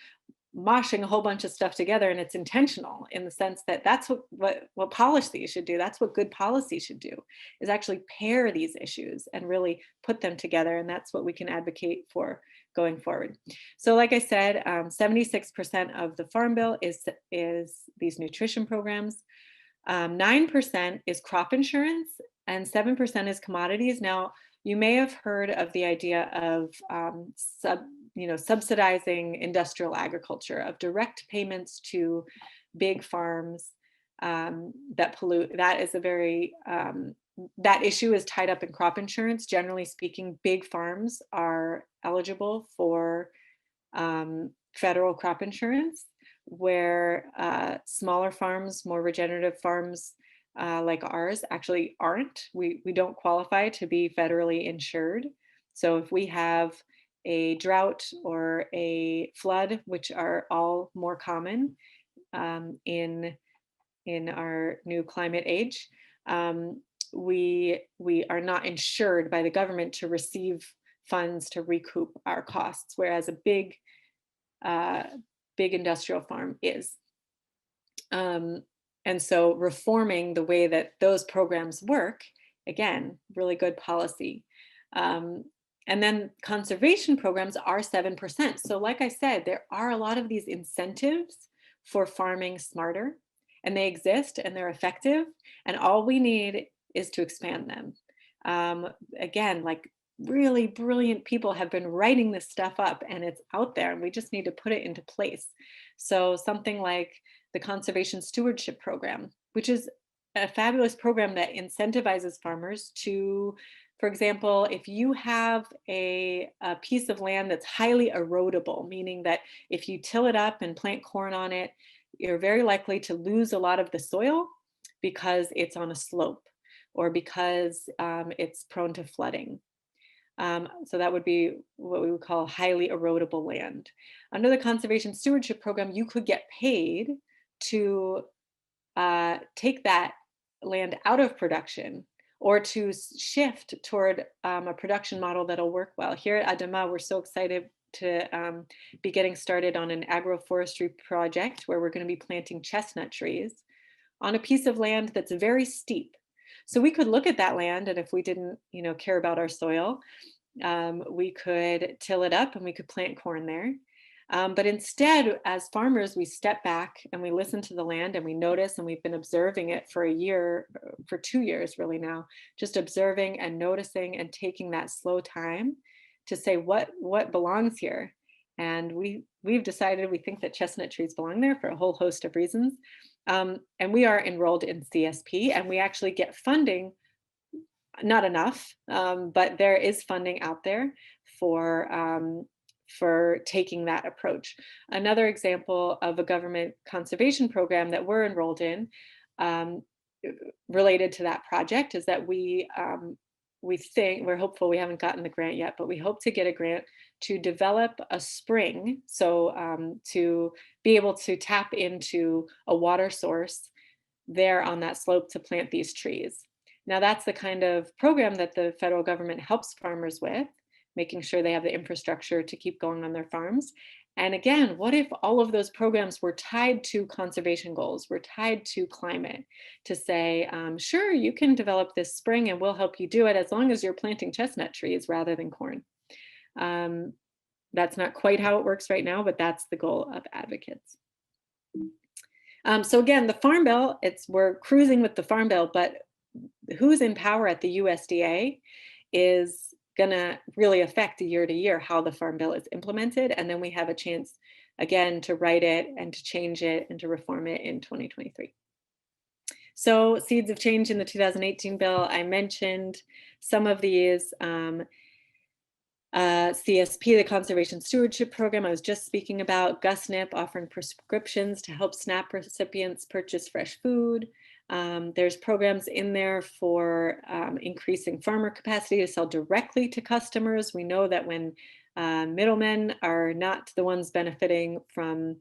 moshing a whole bunch of stuff together, and it's intentional in the sense that that's what policy should do. That's what good policy should do, is actually pair these issues and really put them together. And that's what we can advocate for going forward. So like I said, 76% of the Farm Bill is these nutrition programs. 9% is crop insurance, and 7% is commodities. Now, you may have heard of the idea of subsidizing industrial agriculture, of direct payments to big farms that pollute. That is a very that issue is tied up in crop insurance. Generally speaking, big farms are eligible for federal crop insurance, where smaller farms, more regenerative farms like ours actually aren't. We don't qualify to be federally insured. So if we have a drought or a flood, which are all more common in our new climate age, we are not insured by the government to receive funds to recoup our costs, whereas a big industrial farm is. And so reforming the way that those programs work, again, really good policy. And then conservation programs are 7%. So like I said, there are a lot of these incentives for farming smarter, and they exist and they're effective. And all we need is to expand them. Again, like really brilliant people have been writing this stuff up, and it's out there, and we just need to put it into place. So something like the Conservation Stewardship Program, which is a fabulous program that incentivizes farmers to, for example, if you have a piece of land that's highly erodible, meaning that if you till it up and plant corn on it, you're very likely to lose a lot of the soil because it's on a slope or because it's prone to flooding. So that would be what we would call highly erodible land. Under the Conservation Stewardship Program, you could get paid to take that land out of production, or to shift toward a production model that'll work well. Here at Adama, we're so excited to be getting started on an agroforestry project where we're going to be planting chestnut trees on a piece of land that's very steep. So we could look at that land, and if we didn't, care about our soil, we could till it up and we could plant corn there. But instead, as farmers, we step back and we listen to the land and we notice, and we've been observing it for a year, for 2 years really now, just observing and noticing and taking that slow time to say what belongs here. And we've decided we think that chestnut trees belong there for a whole host of reasons. And we are enrolled in CSP, and we actually get funding, not enough, but there is funding out there for taking that approach. Another example of a government conservation program that we're enrolled in, related to that project, is that we're hopeful, we haven't gotten the grant yet, but we hope to get a grant to develop a spring, so to be able to tap into a water source there on that slope to plant these trees. Now, that's the kind of program that the federal government helps farmers with, making sure they have the infrastructure to keep going on their farms. And again, what if all of those programs were tied to conservation goals, were tied to climate, to say, sure, you can develop this spring and we'll help you do it as long as you're planting chestnut trees rather than corn. That's not quite how it works right now, but that's the goal of advocates. So again, the Farm Bill, we're cruising with the Farm Bill, but who's in power at the USDA is going to really affect year to year how the Farm Bill is implemented. And then we have a chance again to write it and to change it and to reform it in 2023. So seeds of change in the 2018 bill, I mentioned some of these. CSP, the Conservation Stewardship Program, I was just speaking about. GusNIP offering prescriptions to help SNAP recipients purchase fresh food. There's programs in there for increasing farmer capacity to sell directly to customers. We know that when middlemen are not the ones benefiting from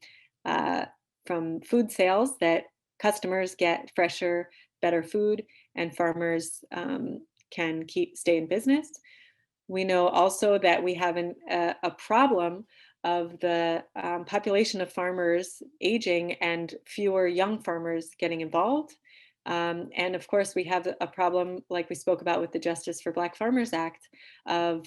food sales, that customers get fresher, better food, and farmers can stay in business. We know also that we have a problem the population of farmers aging and fewer young farmers getting involved. And of course, we have a problem, like we spoke about with the Justice for Black Farmers Act, of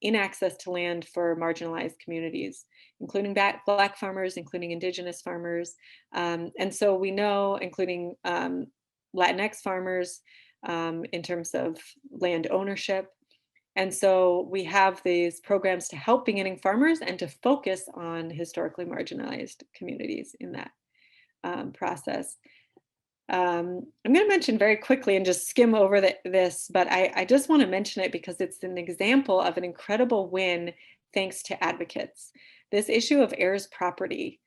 inaccess to land for marginalized communities, including Black farmers, including Indigenous farmers. And so we know, including Latinx farmers, in terms of land ownership. And so we have these programs to help beginning farmers and to focus on historically marginalized communities in that process. I'm going to mention very quickly and just skim over this, but I just want to mention it because it's an example of an incredible win thanks to advocates. This issue of heirs property.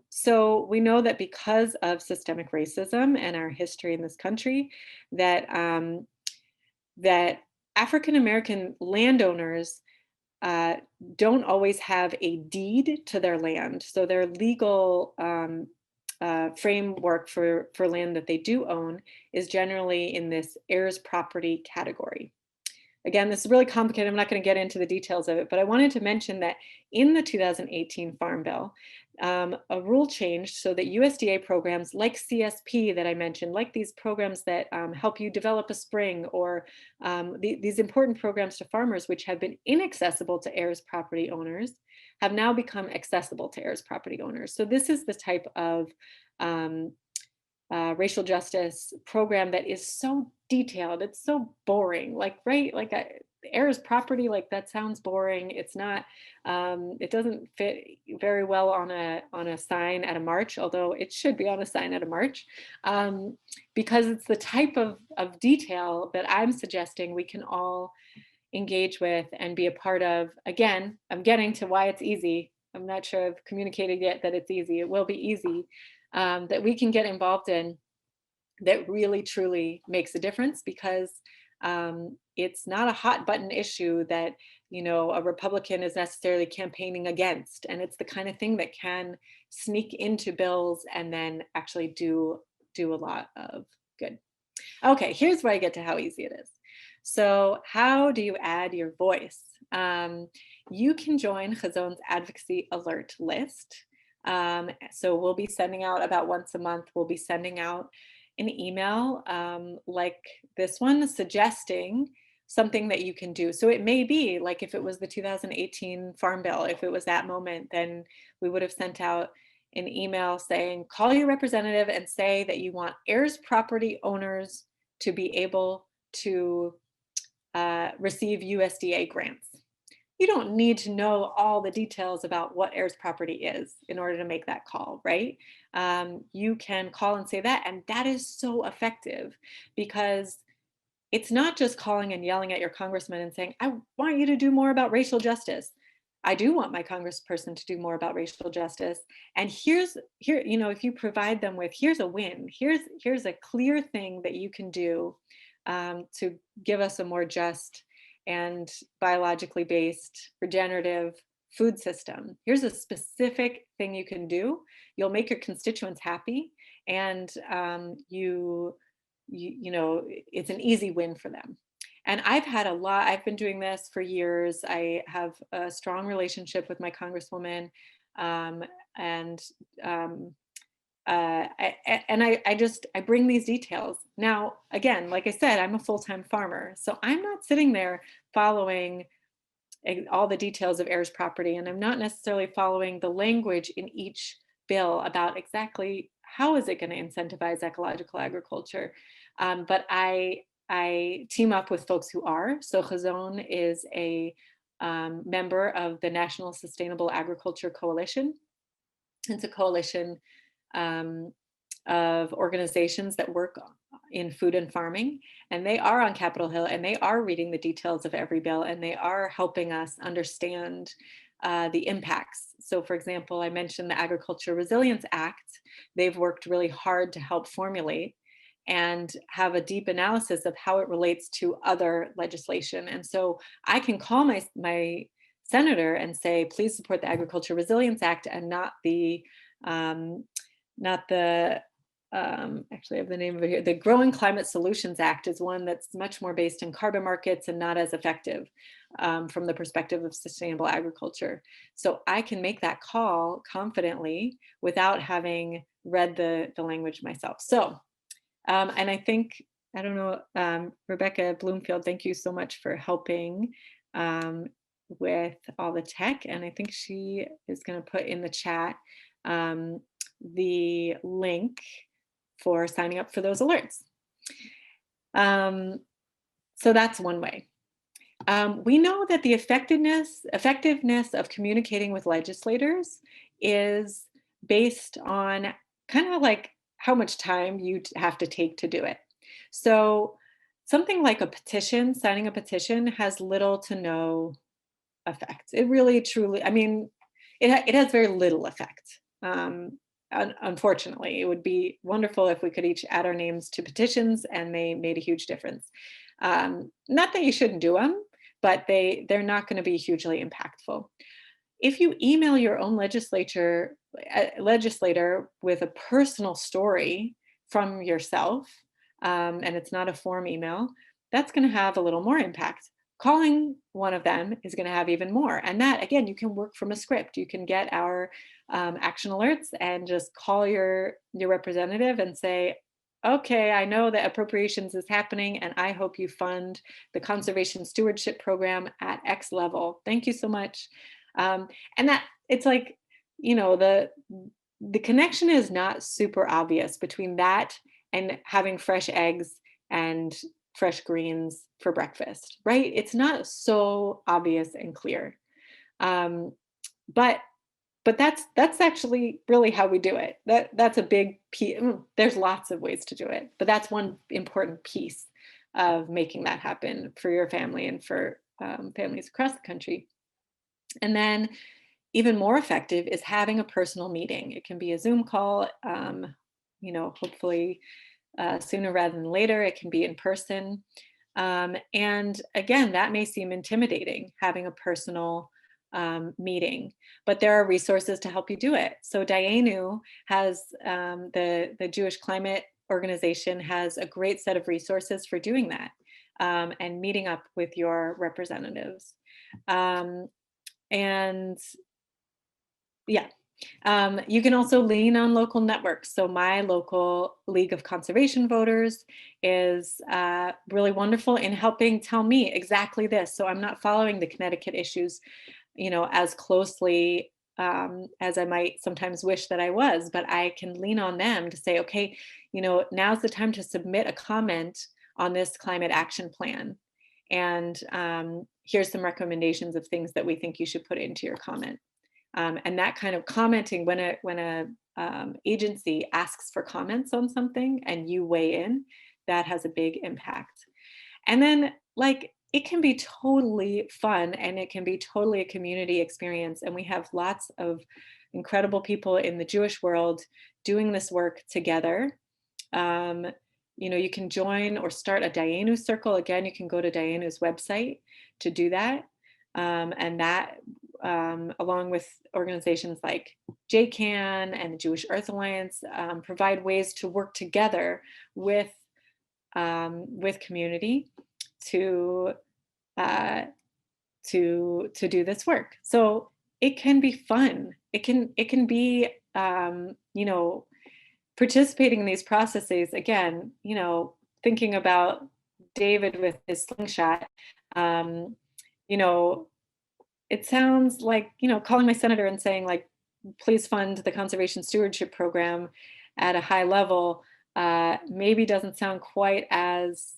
So we know that because of systemic racism and our history in this country, that that African American landowners don't always have a deed to their land. So their legal framework for land that they do own is generally in this heirs property category. Again, this is really complicated. I'm not going to get into the details of it, but I wanted to mention that in the 2018 Farm Bill, a rule changed so that USDA programs like CSP that I mentioned, like these programs that help you develop a spring, or these important programs to farmers, which have been inaccessible to heirs property owners, have now become accessible to heirs property owners. So this is the type of racial justice program that is so detailed. It's so boring, like, right? Like heirs property, like that sounds boring. It's not, it doesn't fit very well on a sign at a march, although it should be on a sign at a march, because it's the type of detail that I'm suggesting we can all engage with and be a part of. Again, I'm getting to why it's easy. I'm not sure I've communicated yet that it's easy. It will be easy, that we can get involved in, that really truly makes a difference, because it's not a hot button issue that, you know, a Republican is necessarily campaigning against. And it's the kind of thing that can sneak into bills and then actually do a lot of good. Okay, here's where I get to how easy it is. So how do you add your voice? You can join Chazon's advocacy alert list. So we'll be sending out, about once a month, we'll be sending out an email like this one, suggesting something that you can do. So it may be like, if it was the 2018 Farm Bill, if it was that moment, then we would have sent out an email saying, call your representative and say that you want heirs property owners to be able to receive USDA grants. You don't need to know all the details about what heirs property is in order to make that call, right? You can call and say that, and that is so effective, because it's not just calling and yelling at your congressman and saying, I want you to do more about racial justice. I do want my congressperson to do more about racial justice. And here, you know, if you provide them with, here's a win, here's a clear thing that you can do to give us a more just and biologically based regenerative food system. Here's a specific thing you can do. You'll make your constituents happy, and you know, it's an easy win for them. And I've been doing this for years. I have a strong relationship with my congresswoman, and I bring these details. Now, again, like I said, I'm a full-time farmer, so I'm not sitting there following all the details of heirs property, and I'm not necessarily following the language in each bill about exactly how is it going to incentivize ecological agriculture. But I team up with folks who are. So Chazon is a member of the National Sustainable Agriculture Coalition. It's a coalition of organizations that work in food and farming, and they are on Capitol Hill, and they are reading the details of every bill, and they are helping us understand the impacts. So for example, I mentioned the Agriculture Resilience Act. They've worked really hard to help formulate and have a deep analysis of how it relates to other legislation. And so I can call my senator and say, please support the Agriculture Resilience Act and not the actually I have the name of it here. The Growing Climate Solutions Act is one that's much more based in carbon markets and not as effective from the perspective of sustainable agriculture. So I can make that call confidently without having read the language myself. So, and I think, I don't know, Rebecca Bloomfield, thank you so much for helping with all the tech. And I think she is going to put in the chat the link for signing up for those alerts. So that's one way. We know that the effectiveness of communicating with legislators is based on kind of like how much time you have to take to do it. So something like a petition, signing a petition, has little to no effect. It really, truly, I mean, it has very little effect. Unfortunately, it would be wonderful if we could each add our names to petitions and they made a huge difference. Not that you shouldn't do them, but they're not going to be hugely impactful. If you email your own legislator with a personal story from yourself, and it's not a form email, that's going to have a little more impact. Calling one of them is going to have even more. And that, again, you can work from a script. You can get our action alerts and just call your representative and say, okay, I know that appropriations is happening and I hope you fund the conservation stewardship program at X level. Thank you so much. And that, it's like, you know, the connection is not super obvious between that and having fresh eggs and fresh greens for breakfast, right? It's not so obvious and clear. But that's actually really how we do it. That's a big piece. There's lots of ways to do it, but that's one important piece of making that happen for your family and for families across the country. And then even more effective is having a personal meeting. It can be a Zoom call, you know, hopefully sooner rather than later. It can be in person. And again, that may seem intimidating, having a personal meeting, but there are resources to help you do it. So Dayenu has, the Jewish Climate Organization has a great set of resources for doing that and meeting up with your representatives. And yeah, you can also lean on local networks. So my local League of Conservation Voters is really wonderful in helping tell me exactly this. So I'm not following the Connecticut issues, you know, as closely as I might sometimes wish that I was, but I can lean on them to say, okay, you know, now's the time to submit a comment on this climate action plan. And here's some recommendations of things that we think you should put into your comment. And that kind of commenting, when a agency asks for comments on something and you weigh in, that has a big impact. And then, like, it can be totally fun and it can be totally a community experience. And we have lots of incredible people in the Jewish world doing this work together. You know, you can join or start a Dayenu circle. Again, you can go to Dayenu's website to do that. And that, along with organizations like JCAN and the Jewish Earth Alliance, provide ways to work together with community to do this work. So it can be fun. It can be, you know, participating in these processes. Again, you know, thinking about David with his slingshot, you know, it sounds like, you know, calling my senator and saying, like, please fund the conservation stewardship program at a high level, maybe doesn't sound quite as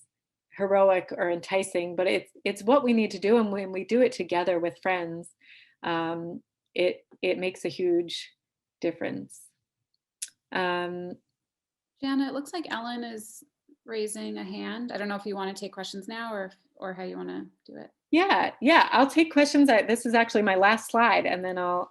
heroic or enticing, but it's what we need to do. And when we do it together with friends, it makes a huge difference. Jana, it looks like Ellen is raising a hand. I don't know if you want to take questions now or how you want to do it. Yeah, I'll take questions. This is actually my last slide, and then I'll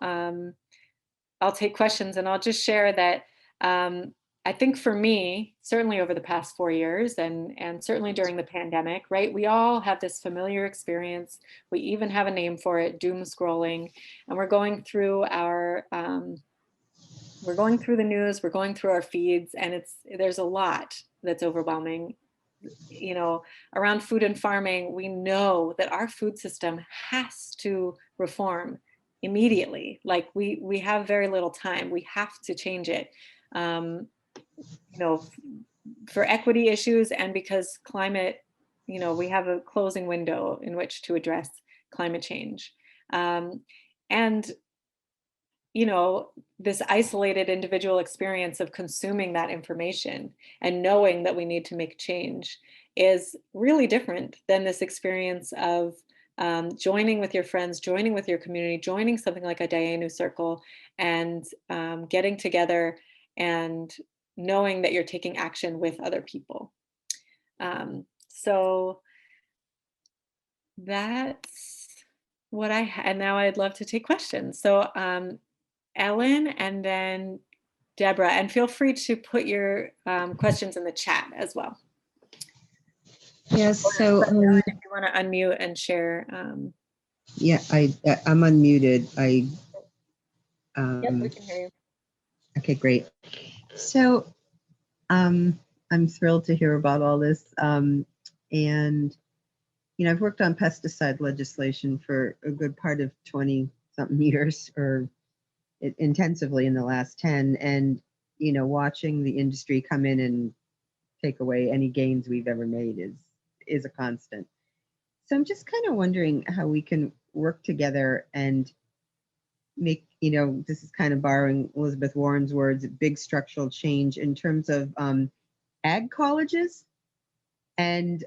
take questions, and I'll just share that I think for me, certainly over the past 4 years, and certainly during the pandemic, right, we all have this familiar experience. We even have a name for it, doom scrolling, and we're going through our we're going through the news, we're going through our feeds, and there's a lot that's overwhelming. You know, around food and farming, we know that our food system has to reform immediately. Like we have very little time. We have to change it. Um, you know, for equity issues and because climate, you know, we have a closing window in which to address climate change. And you know, this isolated individual experience of consuming that information and knowing that we need to make change is really different than this experience of joining with your friends, joining with your community, joining something like a Dayenu Circle, and getting together and knowing that you're taking action with other people. So that's what I had. Now I'd love to take questions. So Ellen and then Deborah, and feel free to put your questions in the chat as well. Yes, so if you want to unmute and share. Yeah, I'm unmuted. Yep, we can hear you. Okay, great. So I'm thrilled to hear about all this. And you know, I've worked on pesticide legislation for a good part of 20 something years, or intensively in the last 10, and you know, watching the industry come in and take away any gains we've ever made is a constant. So I'm just kind of wondering how we can work together and make, you know, this is kind of borrowing Elizabeth Warren's words, big structural change in terms of ag colleges and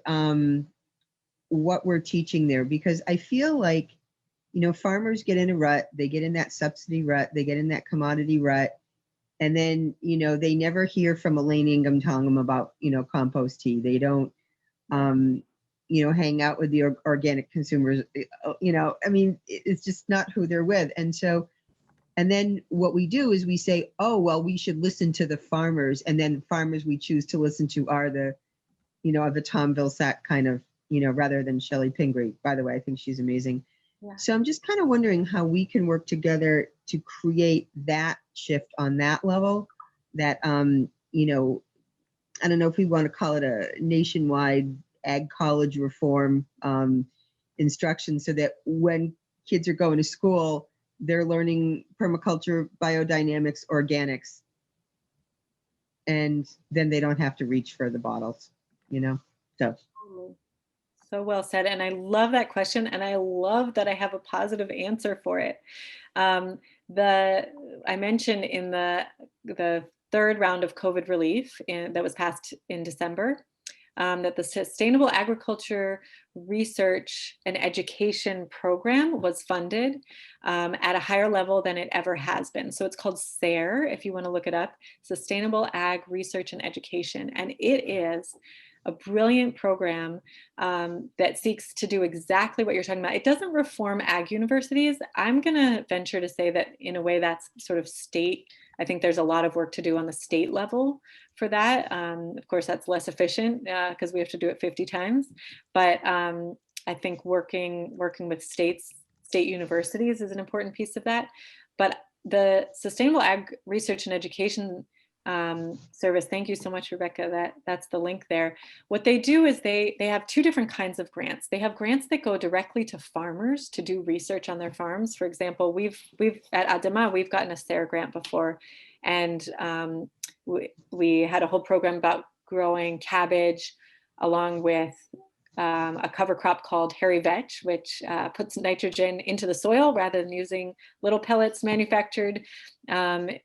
what we're teaching there, because I feel like, you know, farmers get in a rut, they get in that subsidy rut, they get in that commodity rut, and then, you know, they never hear from Elaine Ingham telling them about, you know, compost tea. They don't, you know, hang out with the organic consumers. You know, I mean, it's just not who they're with. And so, and then what we do is we say, oh, well, we should listen to the farmers. And then farmers we choose to listen to are the, you know, the Tom Vilsack kind of, you know, rather than Shelley Pingree. By the way, I think she's amazing. Yeah. So I'm just kind of wondering how we can work together to create that shift on that level, that, you know, I don't know if we want to call it a nationwide ag college reform instruction, so that when kids are going to school, they're learning permaculture, biodynamics, organics, and then they don't have to reach for the bottles, you know? So well said. And I love that question. And I love that I have a positive answer for it. I mentioned in the third round of COVID relief that was passed in December, that the Sustainable Agriculture Research and Education Program was funded at a higher level than it ever has been. So it's called SARE, if you want to look it up, Sustainable Ag Research and Education. And it is a brilliant program that seeks to do exactly what you're talking about. It doesn't reform ag universities. I'm going to venture to say that in a way that's sort of state. I think there's a lot of work to do on the state level for that. Of course, that's less efficient because we have to do it 50 times. But I think working with state universities is an important piece of that. But the Sustainable Ag Research and Education service, thank you so much, Rebecca, that's the link there. What they do is they have two different kinds of grants. They have grants that go directly to farmers to do research on their farms. For example, we've at Adama, we've gotten a SARE grant before, and we had a whole program about growing cabbage along with a cover crop called hairy vetch, which puts nitrogen into the soil rather than using little pellets manufactured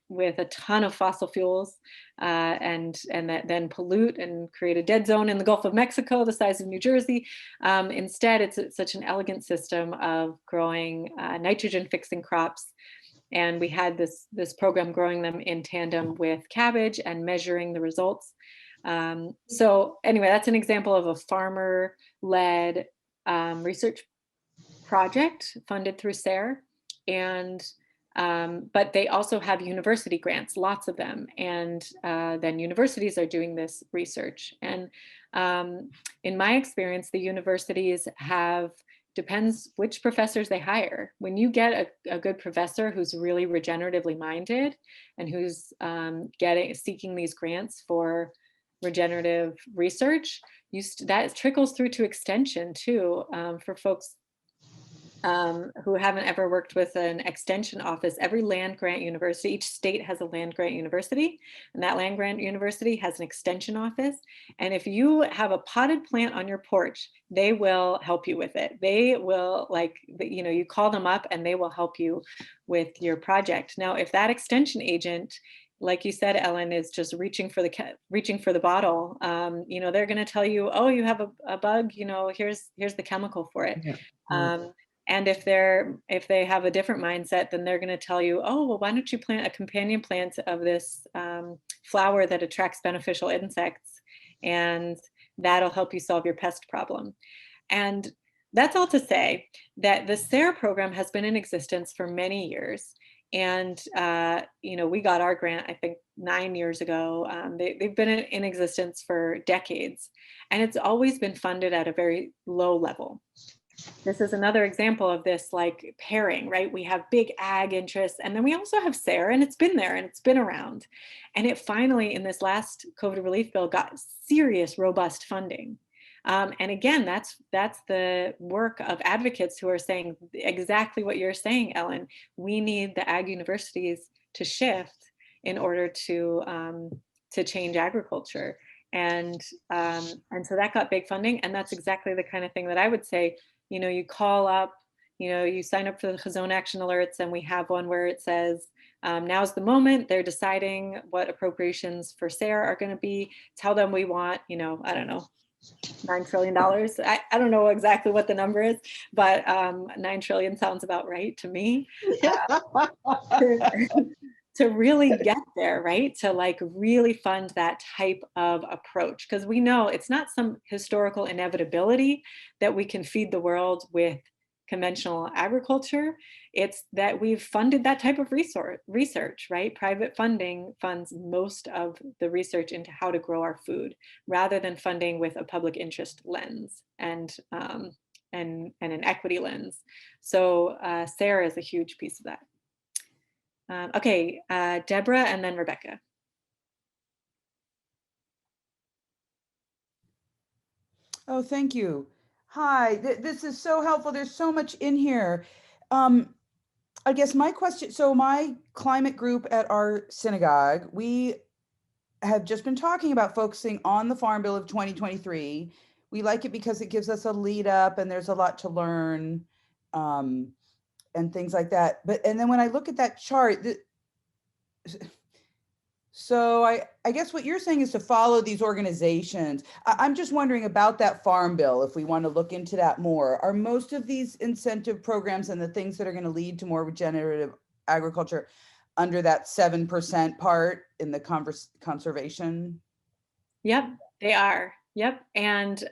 with a ton of fossil fuels and that then pollute and create a dead zone in the Gulf of Mexico the size of New Jersey. Instead, it's such an elegant system of growing nitrogen fixing crops. And we had this program growing them in tandem with cabbage and measuring the results. So anyway, that's an example of a farmer-led research project funded through SARE. And but they also have university grants, lots of them. And then universities are doing this research. And in my experience, the universities have depends which professors they hire. When you get a good professor who's really regeneratively minded and who's seeking these grants for regenerative research, that trickles through to extension too, for folks who haven't ever worked with an extension office. Every land grant university, each state has a land grant university, and that land grant university has an extension office. And if you have a potted plant on your porch, they will help you with it. They will, like, you call them up and they will help you with your project. Now, if that extension agent, like you said, Ellen, is just reaching for the bottle, they're going to tell you, oh, you have a bug, here's the chemical for it. Yeah. And if they have a different mindset, then they're going to tell you, oh, well, why don't you plant a companion plant of this flower that attracts beneficial insects, and that'll help you solve your pest problem. And that's all to say that the SARE program has been in existence for many years. And, we got our grant, I think, 9 years ago. They've been in existence for decades, and it's always been funded at a very low level. This is another example of this, like, pairing, right? We have big ag interests, and then we also have SARE, and it's been there and it's been around. And it finally, in this last COVID relief bill, got serious, robust funding. And again, that's the work of advocates who are saying exactly what you're saying, Ellen. We need the ag universities to shift in order to change agriculture. And so that got big funding, and that's exactly the kind of thing that I would say. You call up, you sign up for the Chazon Action Alerts, and we have one where it says, now's the moment. They're deciding what appropriations for SARE are going to be. Tell them we want, I don't know, $9 trillion. I don't know exactly what the number is, but 9 trillion sounds about right to me. To really get there, right? To, like, really fund that type of approach. Because we know it's not some historical inevitability that we can feed the world with conventional agriculture. It's that we've funded that type of research, right? Private funding funds most of the research into how to grow our food, rather than funding with a public interest lens and an equity lens. So SARE is a huge piece of that. Okay, Deborah and then Rebecca. Oh, thank you. Hi, this is so helpful. There's so much in here. I guess my question, so my climate group at our synagogue, we have just been talking about focusing on the Farm Bill of 2023. We like it because it gives us a lead up and there's a lot to learn and things like that. And then when I look at that chart, so I guess what you're saying is to follow these organizations. I'm just wondering about that Farm Bill, if we want to look into that more. Are most of these incentive programs and the things that are going to lead to more regenerative agriculture under that 7% part in the conservation? Yep, they are. Yep, and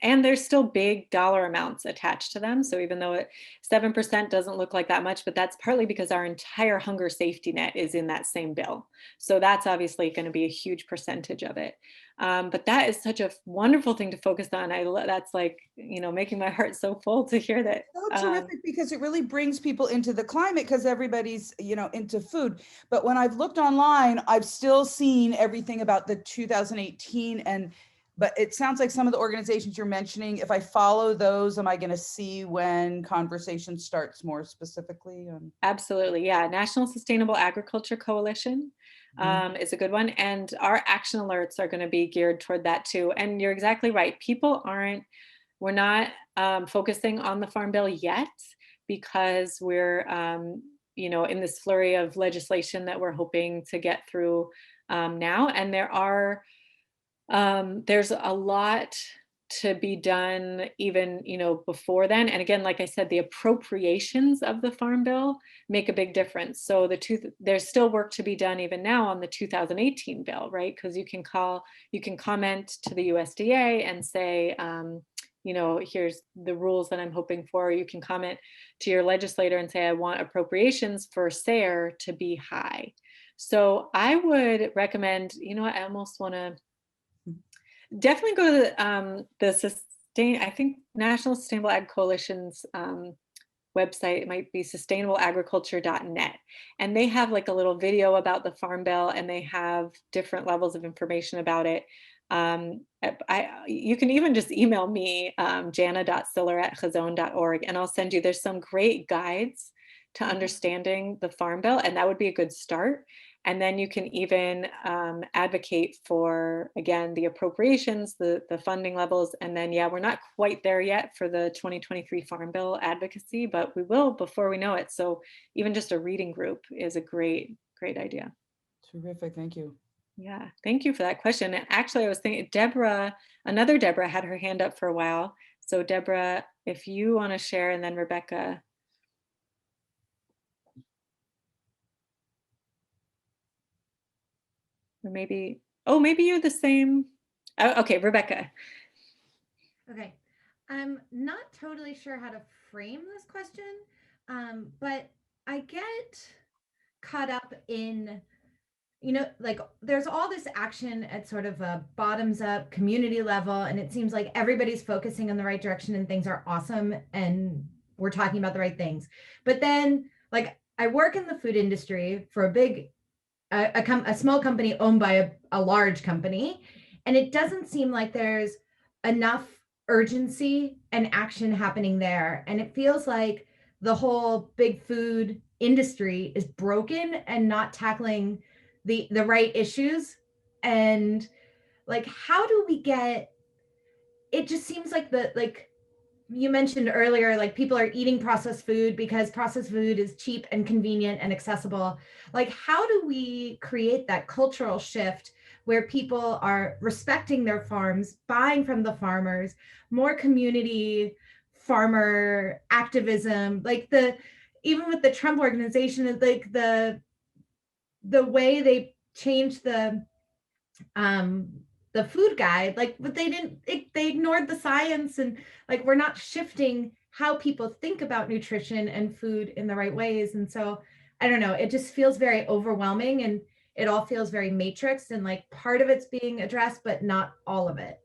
there's still big dollar amounts attached to them. So even though 7% doesn't look like that much, but that's partly because our entire hunger safety net is in that same bill. So that's obviously going to be a huge percentage of it. But that is such a wonderful thing to focus on. That's like, making my heart so full to hear that. So terrific, because it really brings people into the climate, because everybody's, into food. But when I've looked online, I've still seen everything about the 2018 but it sounds like some of the organizations you're mentioning, if I follow those, am I going to see when conversation starts more specifically? Absolutely. Yeah. National Sustainable Agriculture Coalition is a good one. And our action alerts are going to be geared toward that too. And you're exactly right. We're not focusing on the Farm Bill yet, because we're, in this flurry of legislation that we're hoping to get through now. And there's a lot to be done even, before then. And again, like I said, the appropriations of the Farm Bill make a big difference. So there's still work to be done even now on the 2018 bill, right? Because you can comment to the USDA and say, here's the rules that I'm hoping for. You can comment to your legislator and say, I want appropriations for SARE to be high. So I would recommend, I almost want to definitely go to the I think National Sustainable Ag Coalition's website might be sustainableagriculture.net. And they have like a little video about the Farm Bill, and they have different levels of information about it. You can even just email me, jana.siller@chazon.org, and I'll send you, there's some great guides to understanding the Farm Bill, and that would be a good start. And then you can even advocate for, again, the appropriations, the funding levels. And then, yeah, we're not quite there yet for the 2023 Farm Bill advocacy, but we will before we know it. So even just a reading group is a great idea. Terrific. Thank you. Yeah, thank you for that question. And actually, I was thinking, another Deborah had her hand up for a while. So Deborah, if you want to share, and then Rebecca. Or maybe you're the same. Oh, okay, Rebecca. Okay. I'm not totally sure how to frame this question, but I get caught up in, like there's all this action at sort of a bottoms up community level, and it seems like everybody's focusing in the right direction and things are awesome and we're talking about the right things. But then, like, I work in the food industry for a small company owned by a large company, and it doesn't seem like there's enough urgency and action happening there. And it feels like the whole big food industry is broken and not tackling the right issues. And like, how do we get, it just seems like you mentioned earlier, like people are eating processed food because processed food is cheap and convenient and accessible. Like, how do we create that cultural shift where people are respecting their farms, buying from the farmers, more community farmer activism, like even with the Trump organization, like the way they changed the food guide, like, but they ignored the science, and like we're not shifting how people think about nutrition and food in the right ways. And so I don't know, it just feels very overwhelming, and it all feels very matrixed, and like part of it's being addressed but not all of it.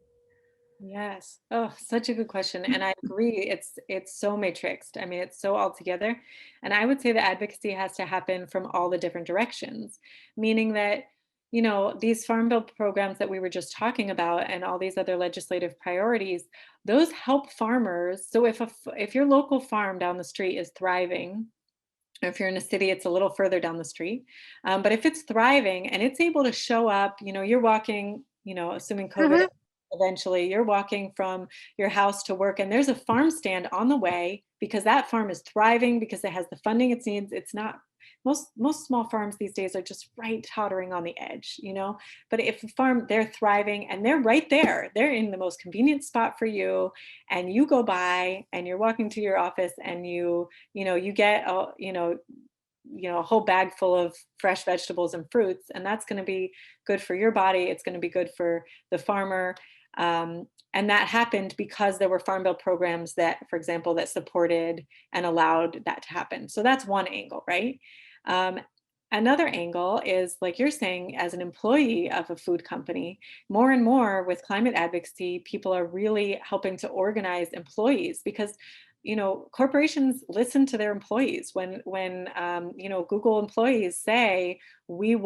Yes. Oh, such a good question. And I agree. It's so matrixed. I mean, it's so all together. And I would say the advocacy has to happen from all the different directions, meaning that, these Farm Bill programs that we were just talking about and all these other legislative priorities, those help farmers. So if your local farm down the street is thriving, or if you're in a city, it's a little further down the street. But if it's thriving and it's able to show up, you're walking, assuming COVID eventually, you're walking from your house to work, and there's a farm stand on the way because that farm is thriving, because it has the funding it needs. It's not, most small farms these days are just right tottering on the edge, but if a farm, they're thriving and they're right there, they're in the most convenient spot for you, and you go by and you're walking to your office, and you get a whole bag full of fresh vegetables and fruits, and that's going to be good for your body. It's going to be good for the farmer. And that happened because there were Farm Bill programs that, for example, that supported and allowed that to happen. So that's one angle, right? Another angle is, like you're saying, as an employee of a food company, more and more with climate advocacy, people are really helping to organize employees, because corporations listen to their employees. When Google employees say, we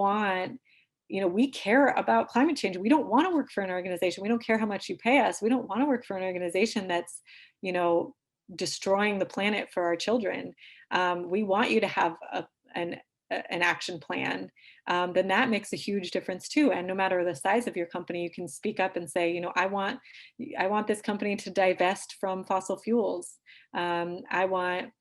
care about climate change. We don't want to work for an organization. We don't care how much you pay us. We don't want to work for an organization that's, destroying the planet for our children. We want you to have an action plan. Then that makes a huge difference too. And no matter the size of your company, you can speak up and say, I want this company to divest from fossil fuels. I want,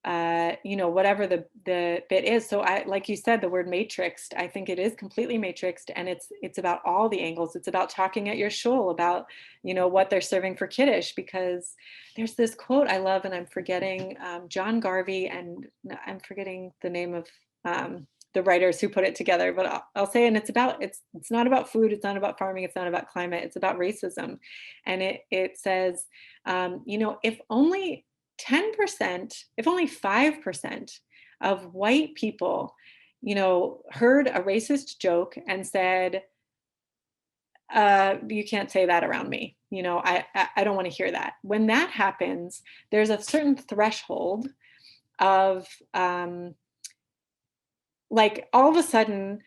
whatever the bit is. So like you said, the word matrixed, I think it is completely matrixed, and it's about all the angles. It's about talking at your shul about, what they're serving for Kiddush, because there's this quote I love, and I'm forgetting John Garvey, and I'm forgetting the name of the writers who put it together, but I'll say, and it's not about food. It's not about farming. It's not about climate. It's about racism. And it says, if only 10%, if only 5% of white people, heard a racist joke and said, you can't say that around me. You know, I don't want to hear that. When that happens, there's a certain threshold of like all of a sudden,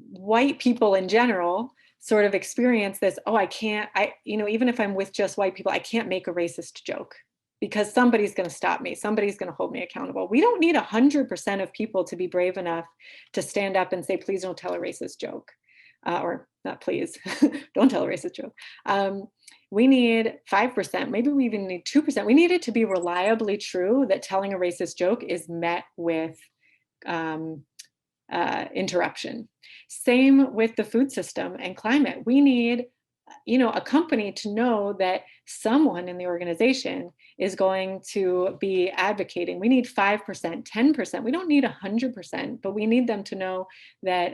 white people in general sort of experience this, oh, you know, even if I'm with just white people, I can't make a racist joke because somebody's going to stop me. Somebody's going to hold me accountable. We don't need 100% of people to be brave enough to stand up and say, please don't tell a racist joke. Or not please, don't tell a racist joke. We need 5%, maybe we even need 2%. We need it to be reliably true that telling a racist joke is met with interruption. Same with the food system and climate. We need, you know, a company to know that someone in the organization is going to be advocating. We need 5%, 10%. We don't need 100%, but we need them to know that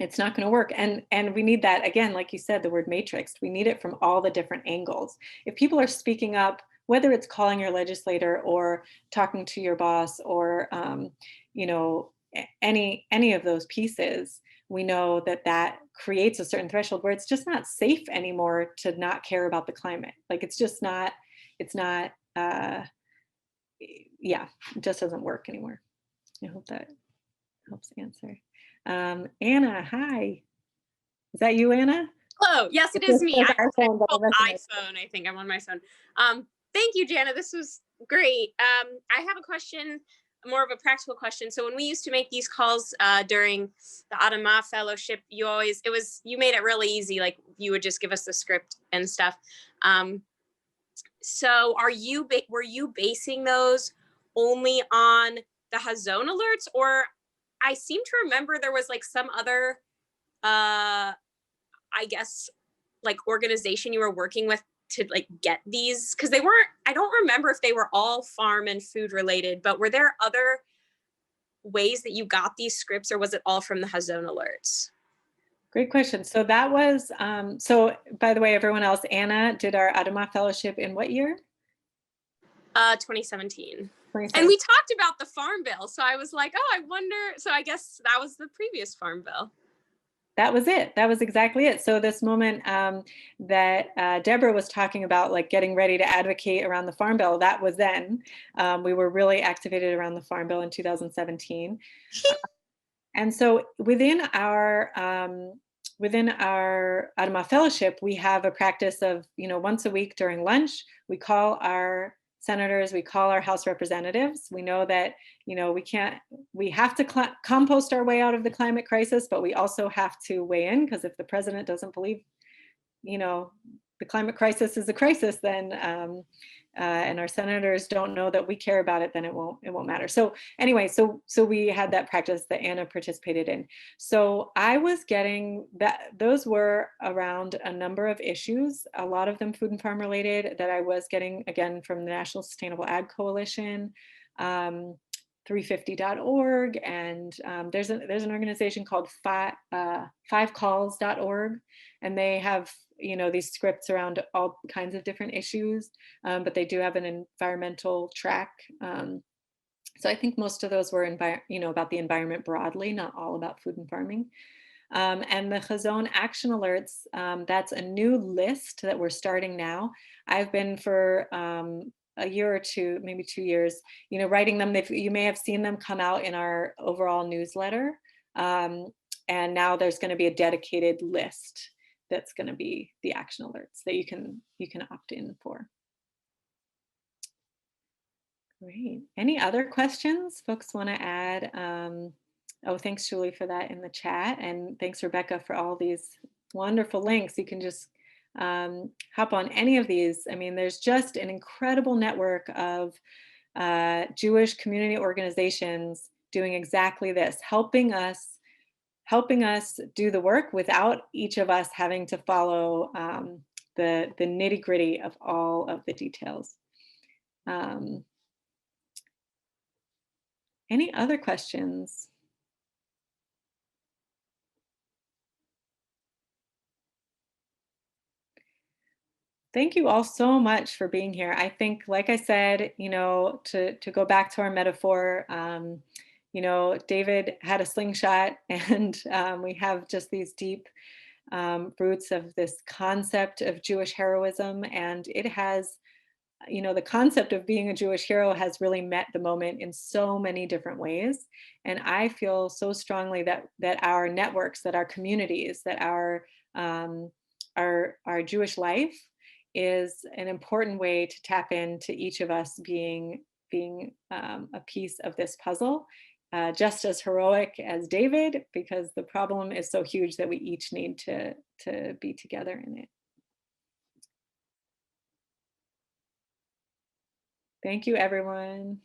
it's not going to work. And we need that, again, like you said, the word matrix, we need it from all the different angles. If people are speaking up, whether it's calling your legislator or talking to your boss or, you know, any of those pieces, we know that that creates a certain threshold where it's just not safe anymore to not care about the climate. Like it's just not, yeah, it just doesn't work anymore. I hope that helps answer. Anna, hi. Is that you, Anna? Hello. Yes, it is me. iPhone, but I recognize iPhone. I think I'm on my phone. Thank you, Jana. This was great. I have a question, more of a practical question. So when we used to make these calls during the Adama Fellowship, you made it really easy. Like you would just give us the script and stuff. So were you basing those only on the Hazon alerts, or I seem to remember there was like some other, I guess, like organization you were working with to like get these? Because I don't remember if they were all farm and food related, but were there other ways that you got these scripts, or was it all from the Hazon alerts? Great question. So that was, so by the way, everyone else, Anna did our Adama Fellowship in what year? 2017. And we talked about the farm bill. So I was like, oh, I wonder. So I guess that was the previous farm bill. That was it. That was exactly it. So this moment that Deborah was talking about, like getting ready to advocate around the Farm Bill, that was then. We were really activated around the Farm Bill in 2017. And so within our Adama Fellowship, we have a practice of, you know, once a week during lunch, we call our senators, we call our House representatives. We know that, you know, we have to compost our way out of the climate crisis, but we also have to weigh in, because if the president doesn't believe, you know, the climate crisis is a crisis, then and our senators don't know that we care about it, then it won't matter. So anyway, so we had that practice that Anna participated in. So I was getting that, those were around a number of issues, a lot of them food and farm related, that I was getting, again, from the National Sustainable Ag Coalition, 350.org, and there's an organization called 5calls.org, and they have, you know, these scripts around all kinds of different issues, but they do have an environmental track. So I think most of those were about the environment broadly, not all about food and farming. And the Hazon Action Alerts, that's a new list that we're starting now. I've been for a year or two, maybe 2 years, you know, writing them. You may have seen them come out in our overall newsletter. And now there's going to be a dedicated list that's going to be the action alerts that you can opt in for. Great. Any other questions folks want to add? Oh, thanks, Julie, for that in the chat. And thanks, Rebecca, for all these wonderful links. You can just hop on any of these. I mean, there's just an incredible network of Jewish community organizations doing exactly this, helping us do the work without each of us having to follow the nitty-gritty of all of the details. Any other questions? Thank you all so much for being here. I think, like I said, you know, to go back to our metaphor, you know, David had a slingshot, and we have just these deep roots of this concept of Jewish heroism, and it has, the concept of being a Jewish hero has really met the moment in so many different ways. And I feel so strongly that our networks, that our communities, that our Jewish life is an important way to tap into each of us being a piece of this puzzle, just as heroic as David, because the problem is so huge that we each need to be together in it. Thank you, everyone.